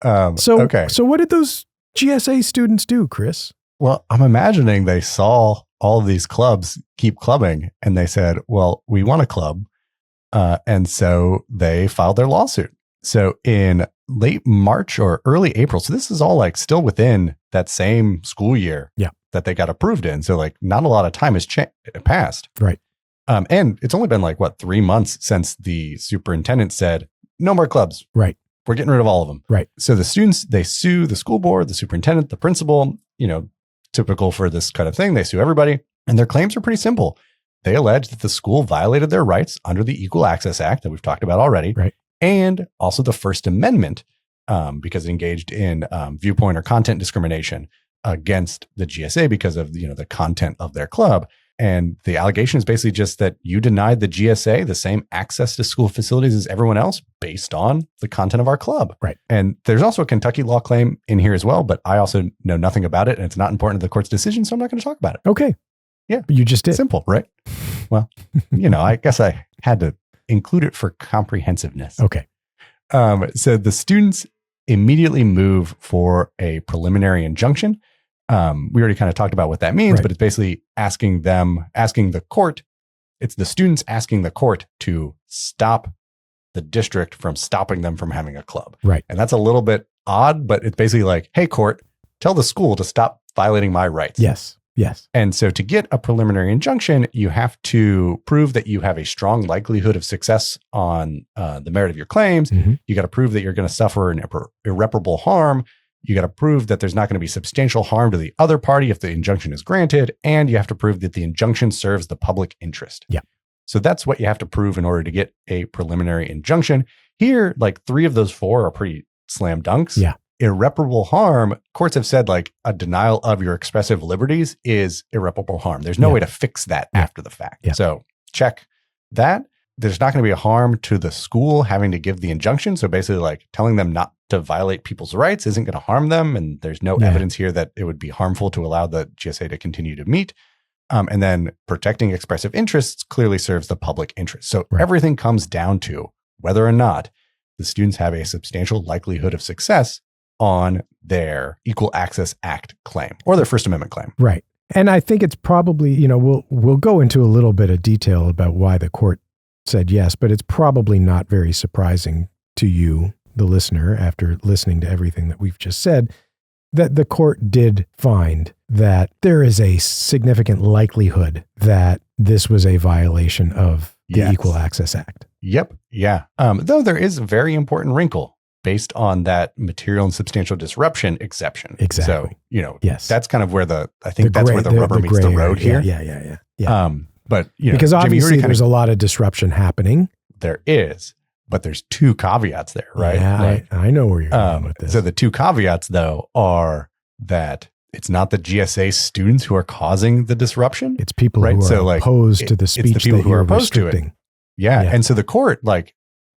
Yeah. So what did those GSA students do, Chris? Well, I'm imagining they saw all of these clubs keep clubbing and they said, well, we want a club. And so they filed their lawsuit. So in late March or early April, so this is all still within that same school year that they got approved in. So not a lot of time has passed. Right. And it's only been 3 months since the superintendent said, no more clubs. Right. We're getting rid of all of them. Right. So the students, they sue the school board, the superintendent, the principal, typical for this kind of thing. They sue everybody. And their claims are pretty simple. They allege that the school violated their rights under the Equal Access Act that we've talked about already, Right. and also the First Amendment, because it engaged in viewpoint or content discrimination against the GSA because of the content of their club. And the allegation is basically just that you denied the GSA the same access to school facilities as everyone else based on the content of our club. Right. And there's also a Kentucky law claim in here as well, but I also know nothing about it, and it's not important to the court's decision, so I'm not going to talk about it. Okay. Yeah. You just did. Simple, right? Well, I guess I had to include it for comprehensiveness. Okay. So the students immediately move for a preliminary injunction. We already kind of talked about what that means, Right. but it's basically asking the court, it's the students asking the court to stop the district from stopping them from having a club. Right. And that's a little bit odd, but it's basically like, hey, court, tell the school to stop violating my rights. Yes. Yes. And so to get a preliminary injunction, you have to prove that you have a strong likelihood of success on the merit of your claims. Mhm. You got to prove that you're going to suffer an irreparable harm. You got to prove that there's not going to be substantial harm to the other party if the injunction is granted. And you have to prove that the injunction serves the public interest. Yeah. So that's what you have to prove in order to get a preliminary injunction. Here, like 3 of those 4 are pretty slam dunks. Yeah. Irreparable harm, courts have said like a denial of your expressive liberties is irreparable harm. There's no Yeah. way to fix that after the fact. Yeah. So check that. There's not going to be a harm to the school having to give the injunction. So basically like telling them not to violate people's rights isn't going to harm them. And there's no Yeah. evidence here that it would be harmful to allow the GSA to continue to meet. And then protecting expressive interests clearly serves the public interest. So Right. everything comes down to whether or not the students have a substantial likelihood of success on their Equal Access Act claim or their First Amendment claim. Right. And I think it's probably, we'll go into a little bit of detail about why the court said yes, but it's probably not very surprising to you, the listener, after listening to everything that we've just said, that the court did find that there is a significant likelihood that this was a violation of the Yes. Equal Access Act. Yep. Yeah. Though there is a very important wrinkle based on that material and substantial disruption exception. Exactly. So, Yes. that's kind of where that's where the rubber meets the gray road area. here. Yeah. But, Because Jimmy, you obviously already there's a lot of disruption happening. there is, but there's 2 caveats there, right? Yeah, Like, I know where you're going with this. So the 2 caveats, though, are that it's not the GSA students who are causing the disruption. It's people Right, who are so, like, opposed to the it's the speech people that who are you're opposed to it. restricting. Yeah. Yeah. And so the court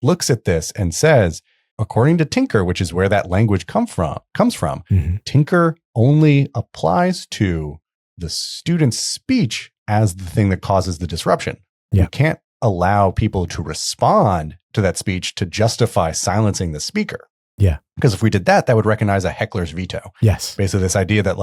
looks at this and says, according to Tinker, which is where that language comes from, Mhm. Tinker only applies to the student's speech as the thing that causes the disruption. Yeah. You can't allow people to respond to that speech to justify silencing the speaker. Yeah. Because if we did that, that would recognize a heckler's veto. Yes. Basically, this idea that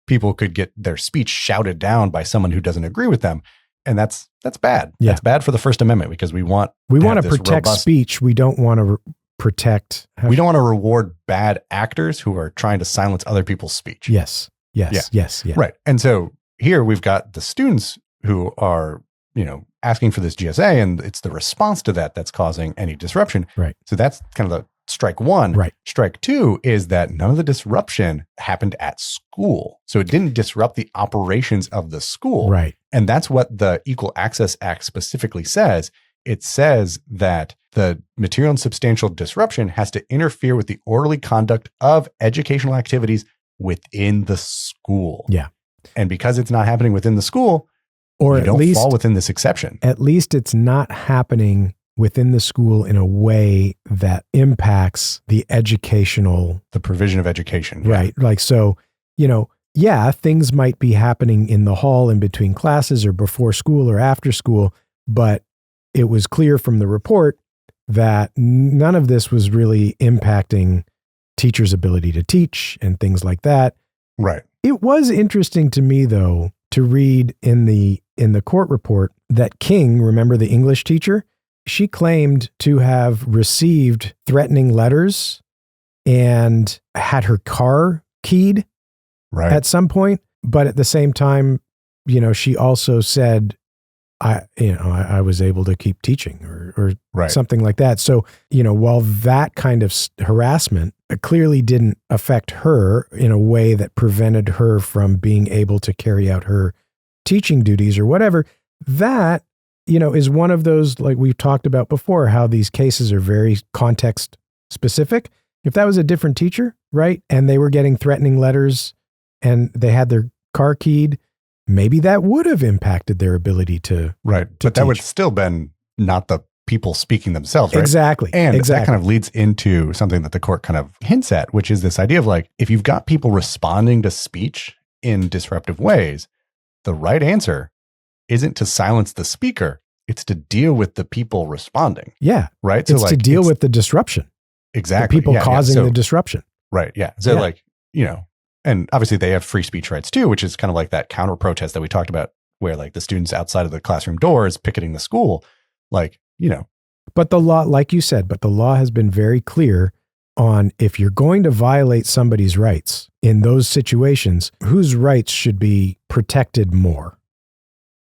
people could get their speech shouted down by someone who doesn't agree with them. And that's bad. Yeah. That's bad for the First Amendment because we want We to want have to this protect robust- speech. We don't want to protect. We don't want to reward bad actors who are trying to silence other people's speech. Yes. Yes. Yeah. Yes. Yes. Right. And so here we've got the students who are, asking for this GSA, and it's the response to that that's causing any disruption. Right. So that's kind of the strike 1. Right. Strike 2 is that none of the disruption happened at school. So it didn't disrupt the operations of the school. Right. And that's what the Equal Access Act specifically says. It says that the material and substantial disruption has to interfere with the orderly conduct of educational activities within the school. Yeah. And because it's not happening within the school, Or you at don't least, fall within this exception. at least it's not happening within the school in a way that impacts the educational, The provision of education. right? Like, so, things might be happening in the hall in between classes or before school or after school, but it was clear from the report that none of this was really impacting teachers' ability to teach and things like that. Right. It was interesting to me, though, to read in the court report that King, remember the English teacher, she claimed to have received threatening letters and had her car keyed Right. at some point. But at the same time, she also said, I was able to keep teaching or Right. something like that. So, while that kind of harassment clearly didn't affect her in a way that prevented her from being able to carry out her teaching duties or whatever, that, is one of those, like we've talked about before, how these cases are very context specific. If that was a different teacher, right, and they were getting threatening letters and they had their car keyed, maybe that would have impacted their ability to Right. But that would still been not the people speaking themselves, right? Exactly. And exactly. that kind of leads into something that the court kind of hints at, which is this idea of like, if you've got people responding to speech in disruptive ways, the right answer isn't to silence the speaker. It's to deal with the people responding. Yeah. Right. It's to deal with the disruption. Exactly. The people causing So, the disruption. right. Yeah. So like, and obviously they have free speech rights too, which is kind of like that counter protest that we talked about where like the students outside of the classroom doors picketing the school, like, But the law, like you said, the law has been very clear on if you're going to violate somebody's rights in those situations, whose rights should be protected more.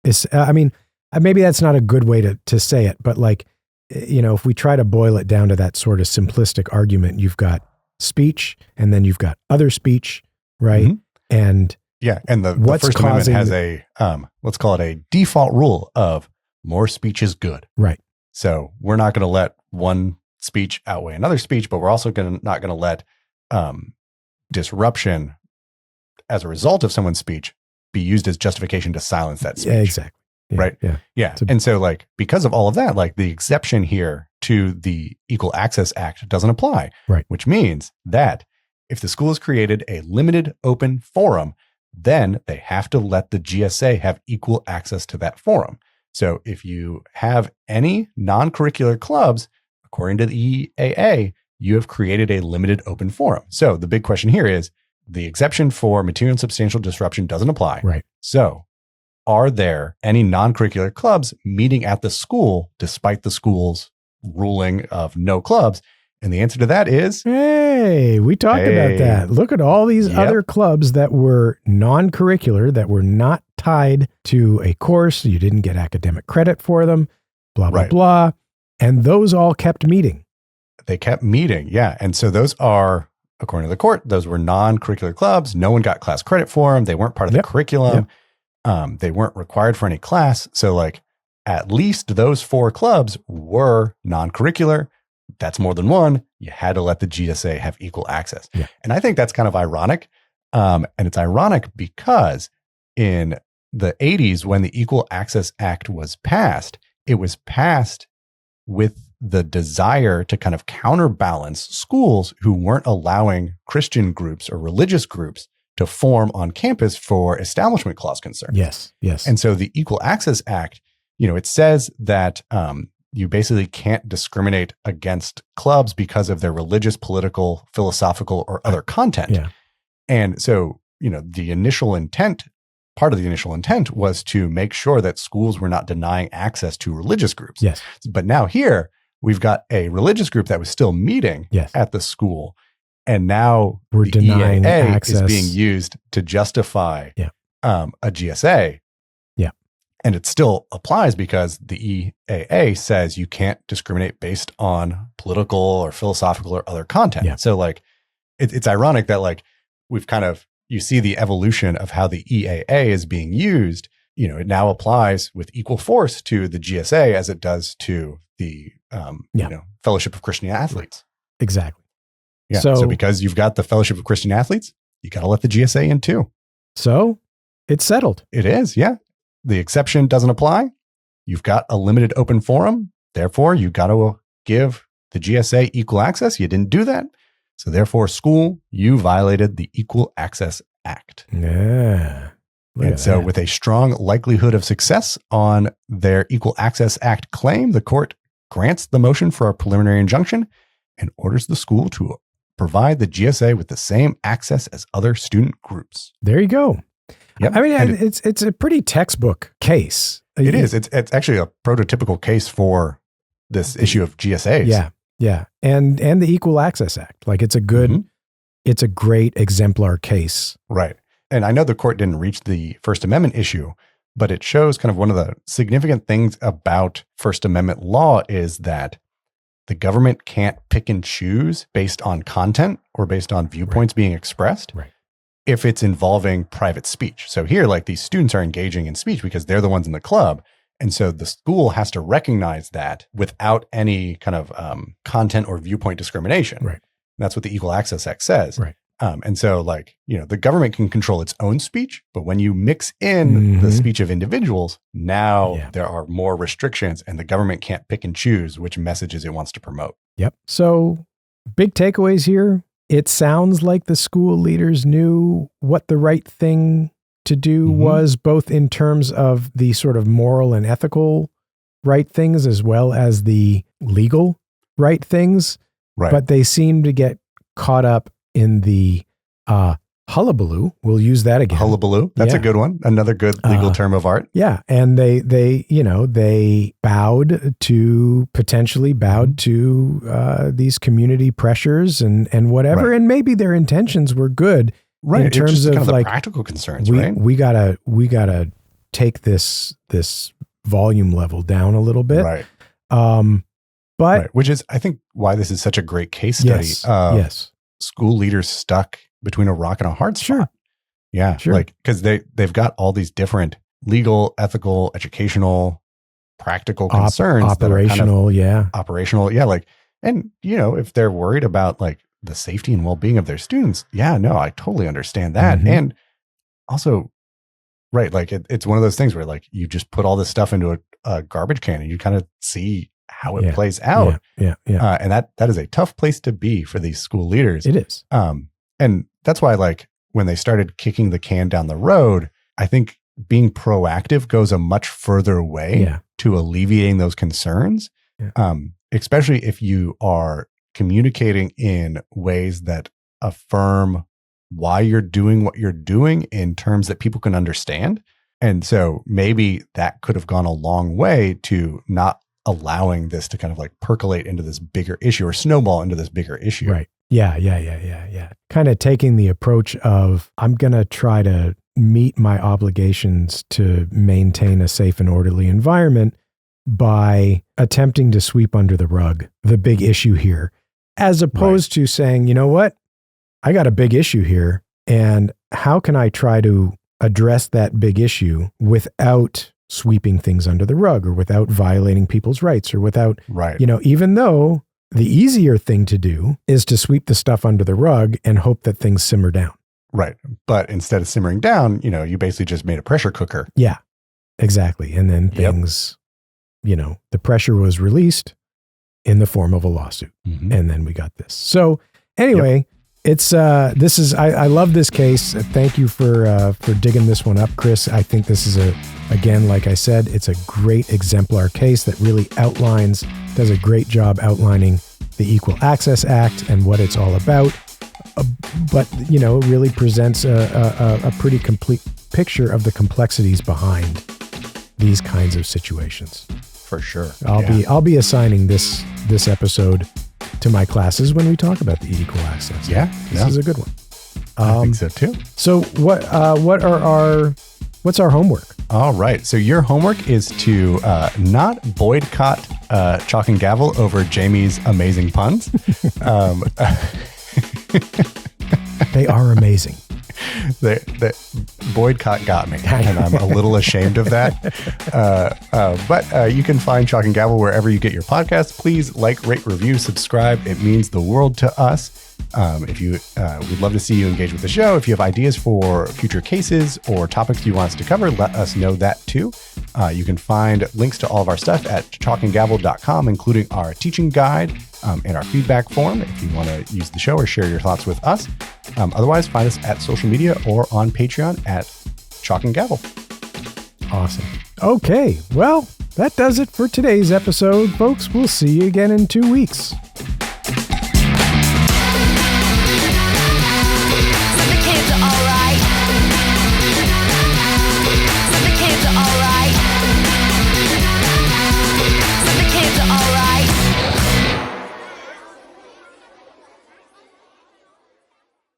Maybe that's not a good way to say it, but like, if we try to boil it down to that sort of simplistic argument, you've got speech and then you've got other speech, right? Mm-hmm. And and the First Amendment has a, let's call it a default rule of more speech is good. Right. So we're not going to let one speech outweigh another speech, but we're also not going to let disruption as a result of someone's speech be used as justification to silence that speech. Yeah, exactly. Yeah, right. Yeah. Yeah. And so like, because of all of that, like the exception here to the Equal Access Act doesn't apply. Right. Which means that if the school has created a limited open forum, then they have to let the GSA have equal access to that forum. So if you have any non-curricular clubs, according to the EAA, you have created a limited open forum. So the big question here is the exception for material and substantial disruption doesn't apply. Right. So are there any non-curricular clubs meeting at the school despite the school's ruling of no clubs? And the answer to that is, hey, we talked about that. Look at all these other clubs that were non-curricular, that were not tied to a course. You didn't get academic credit for them, blah, blah, blah. And those all kept meeting. They kept meeting. Yeah. And so those are, according to the court, those were non-curricular clubs. No one got class credit for them. They weren't part of the curriculum. They weren't required for any class. So like at least those 4 clubs were non-curricular. That's more than one. You had to let the GSA have equal access. Yeah. And I think that's kind of ironic. And it's ironic because in the 80s, when the Equal Access Act was passed, it was passed with the desire to kind of counterbalance schools who weren't allowing Christian groups or religious groups to form on campus for Establishment Clause concerns. Yes, yes. And so the Equal Access Act, it says that you basically can't discriminate against clubs because of their religious, political, philosophical, or other content. Yeah. And so, the initial intent, part of the initial intent was to make sure that schools were not denying access to religious groups. Yes. But now here, we've got a religious group that was still meeting at the school. And now we're the denying EAA access. is being used to justify a GSA. Yeah. And it still applies because the EAA says you can't discriminate based on political or philosophical or other content. Yeah. So like, it's ironic that like we've kind of, you see the evolution of how the EAA is being used. It now applies with equal force to the GSA as it does to the Fellowship of Christian Athletes. Exactly. Yeah. So because you've got the Fellowship of Christian Athletes, you got to let the GSA in too. So it's settled. It is. Yeah. The exception doesn't apply. You've got a limited open forum. Therefore, you got to give the GSA equal access. You didn't do that. So therefore, school, you violated the Equal Access Act. Yeah. And so with a strong likelihood of success on their Equal Access Act claim, the court grants the motion for a preliminary injunction and orders the school to provide the GSA with the same access as other student groups. There you go. Yep. I mean, it's a pretty textbook case. It is. It's actually a prototypical case for this issue of GSAs. Yeah. Yeah. And the Equal Access Act. Like it's a good, it's a great exemplar case. Right. And I know the court didn't reach the First Amendment issue, but it shows kind of one of the significant things about First Amendment law is that the government can't pick and choose based on content or based on viewpoints being expressed. Right. if it's involving private speech. So here, like these students are engaging in speech because they're the ones in the club. And so the school has to recognize that without any kind of content or viewpoint discrimination. Right. That's what the Equal Access Act says. Right. And so like, the government can control its own speech, but when you mix in the speech of individuals, now there are more restrictions and the government can't pick and choose which messages it wants to promote. Yep. So big takeaways here. It sounds like the school leaders knew what the right thing to do was, both in terms of the sort of moral and ethical right things, as well as the legal right things. Right. But they seem to get caught up in the hullabaloo. We'll use that again. Hullabaloo. That's a good one. Another good legal term of art. Yeah. And they potentially bowed to these community pressures and whatever. Right. And maybe their intentions were good. Right. In terms of kind like the practical concerns, we, right? We gotta take this volume level down a little bit. Right. But which is, I think, why this is such a great case study. Yes. School leaders stuck between a rock and a hard spot. Sure. Yeah. Sure. Like, because they've got all these different legal, ethical, educational, practical concerns. Operational. Operational. Yeah. Like, and if they're worried about like the safety and well-being of their students. Yeah, no, I totally understand that. And also, right. Like it's one of those things where like you just put all this stuff into a garbage can and you kind of see how it plays out. Yeah. And that is a tough place to be for these school leaders. It is. And that's why like when they started kicking the can down the road, I think being proactive goes a much further way to alleviating those concerns. Yeah. Especially if you are communicating in ways that affirm why you're doing what you're doing in terms that people can understand. And so maybe that could have gone a long way to not allowing this to kind of like percolate into this bigger issue or snowball into this bigger issue. Right. Yeah. Kind of taking the approach of, I'm going to try to meet my obligations to maintain a safe and orderly environment by attempting to sweep under the rug the big issue here, as opposed to saying, you know what, I got a big issue here, and how can I try to address that big issue without sweeping things under the rug or without violating people's rights or without, even though the easier thing to do is to sweep the stuff under the rug and hope that things simmer down. Right. But instead of simmering down, you basically just made a pressure cooker. Yeah, exactly. And then things, the pressure was released in the form of a lawsuit. And then we got this. So anyway, I love this case. Thank you for digging this one up, Chris. I think this is again, like I said, it's a great exemplar case that really does a great job outlining the Equal Access Act and what it's all about. But, really presents a pretty complete picture of the complexities behind these kinds of situations. For sure. I'll be assigning this episode to my classes when we talk about the Equal Access. Yeah. This is a good one. I think so too. So what's our homework? All right. So your homework is to not boycott Chalk and Gavel over Jamie's amazing puns. They are amazing. Boycott got me, and I'm a little ashamed of that. But you can find Chalk and Gavel wherever you get your podcasts. Please like, rate, review, subscribe. It means the world to us. If you, we'd love to see you engage with the show. If you have ideas for future cases or topics you want us to cover, let us know that too. You can find links to all of our stuff at chalkandgavel.com, including our teaching guide and our feedback form if you want to use the show or share your thoughts with us. Otherwise, find us at social media or on Patreon at Chalk and Gavel. Awesome. Okay, well, that does it for today's episode, folks. We'll see you again in 2 weeks.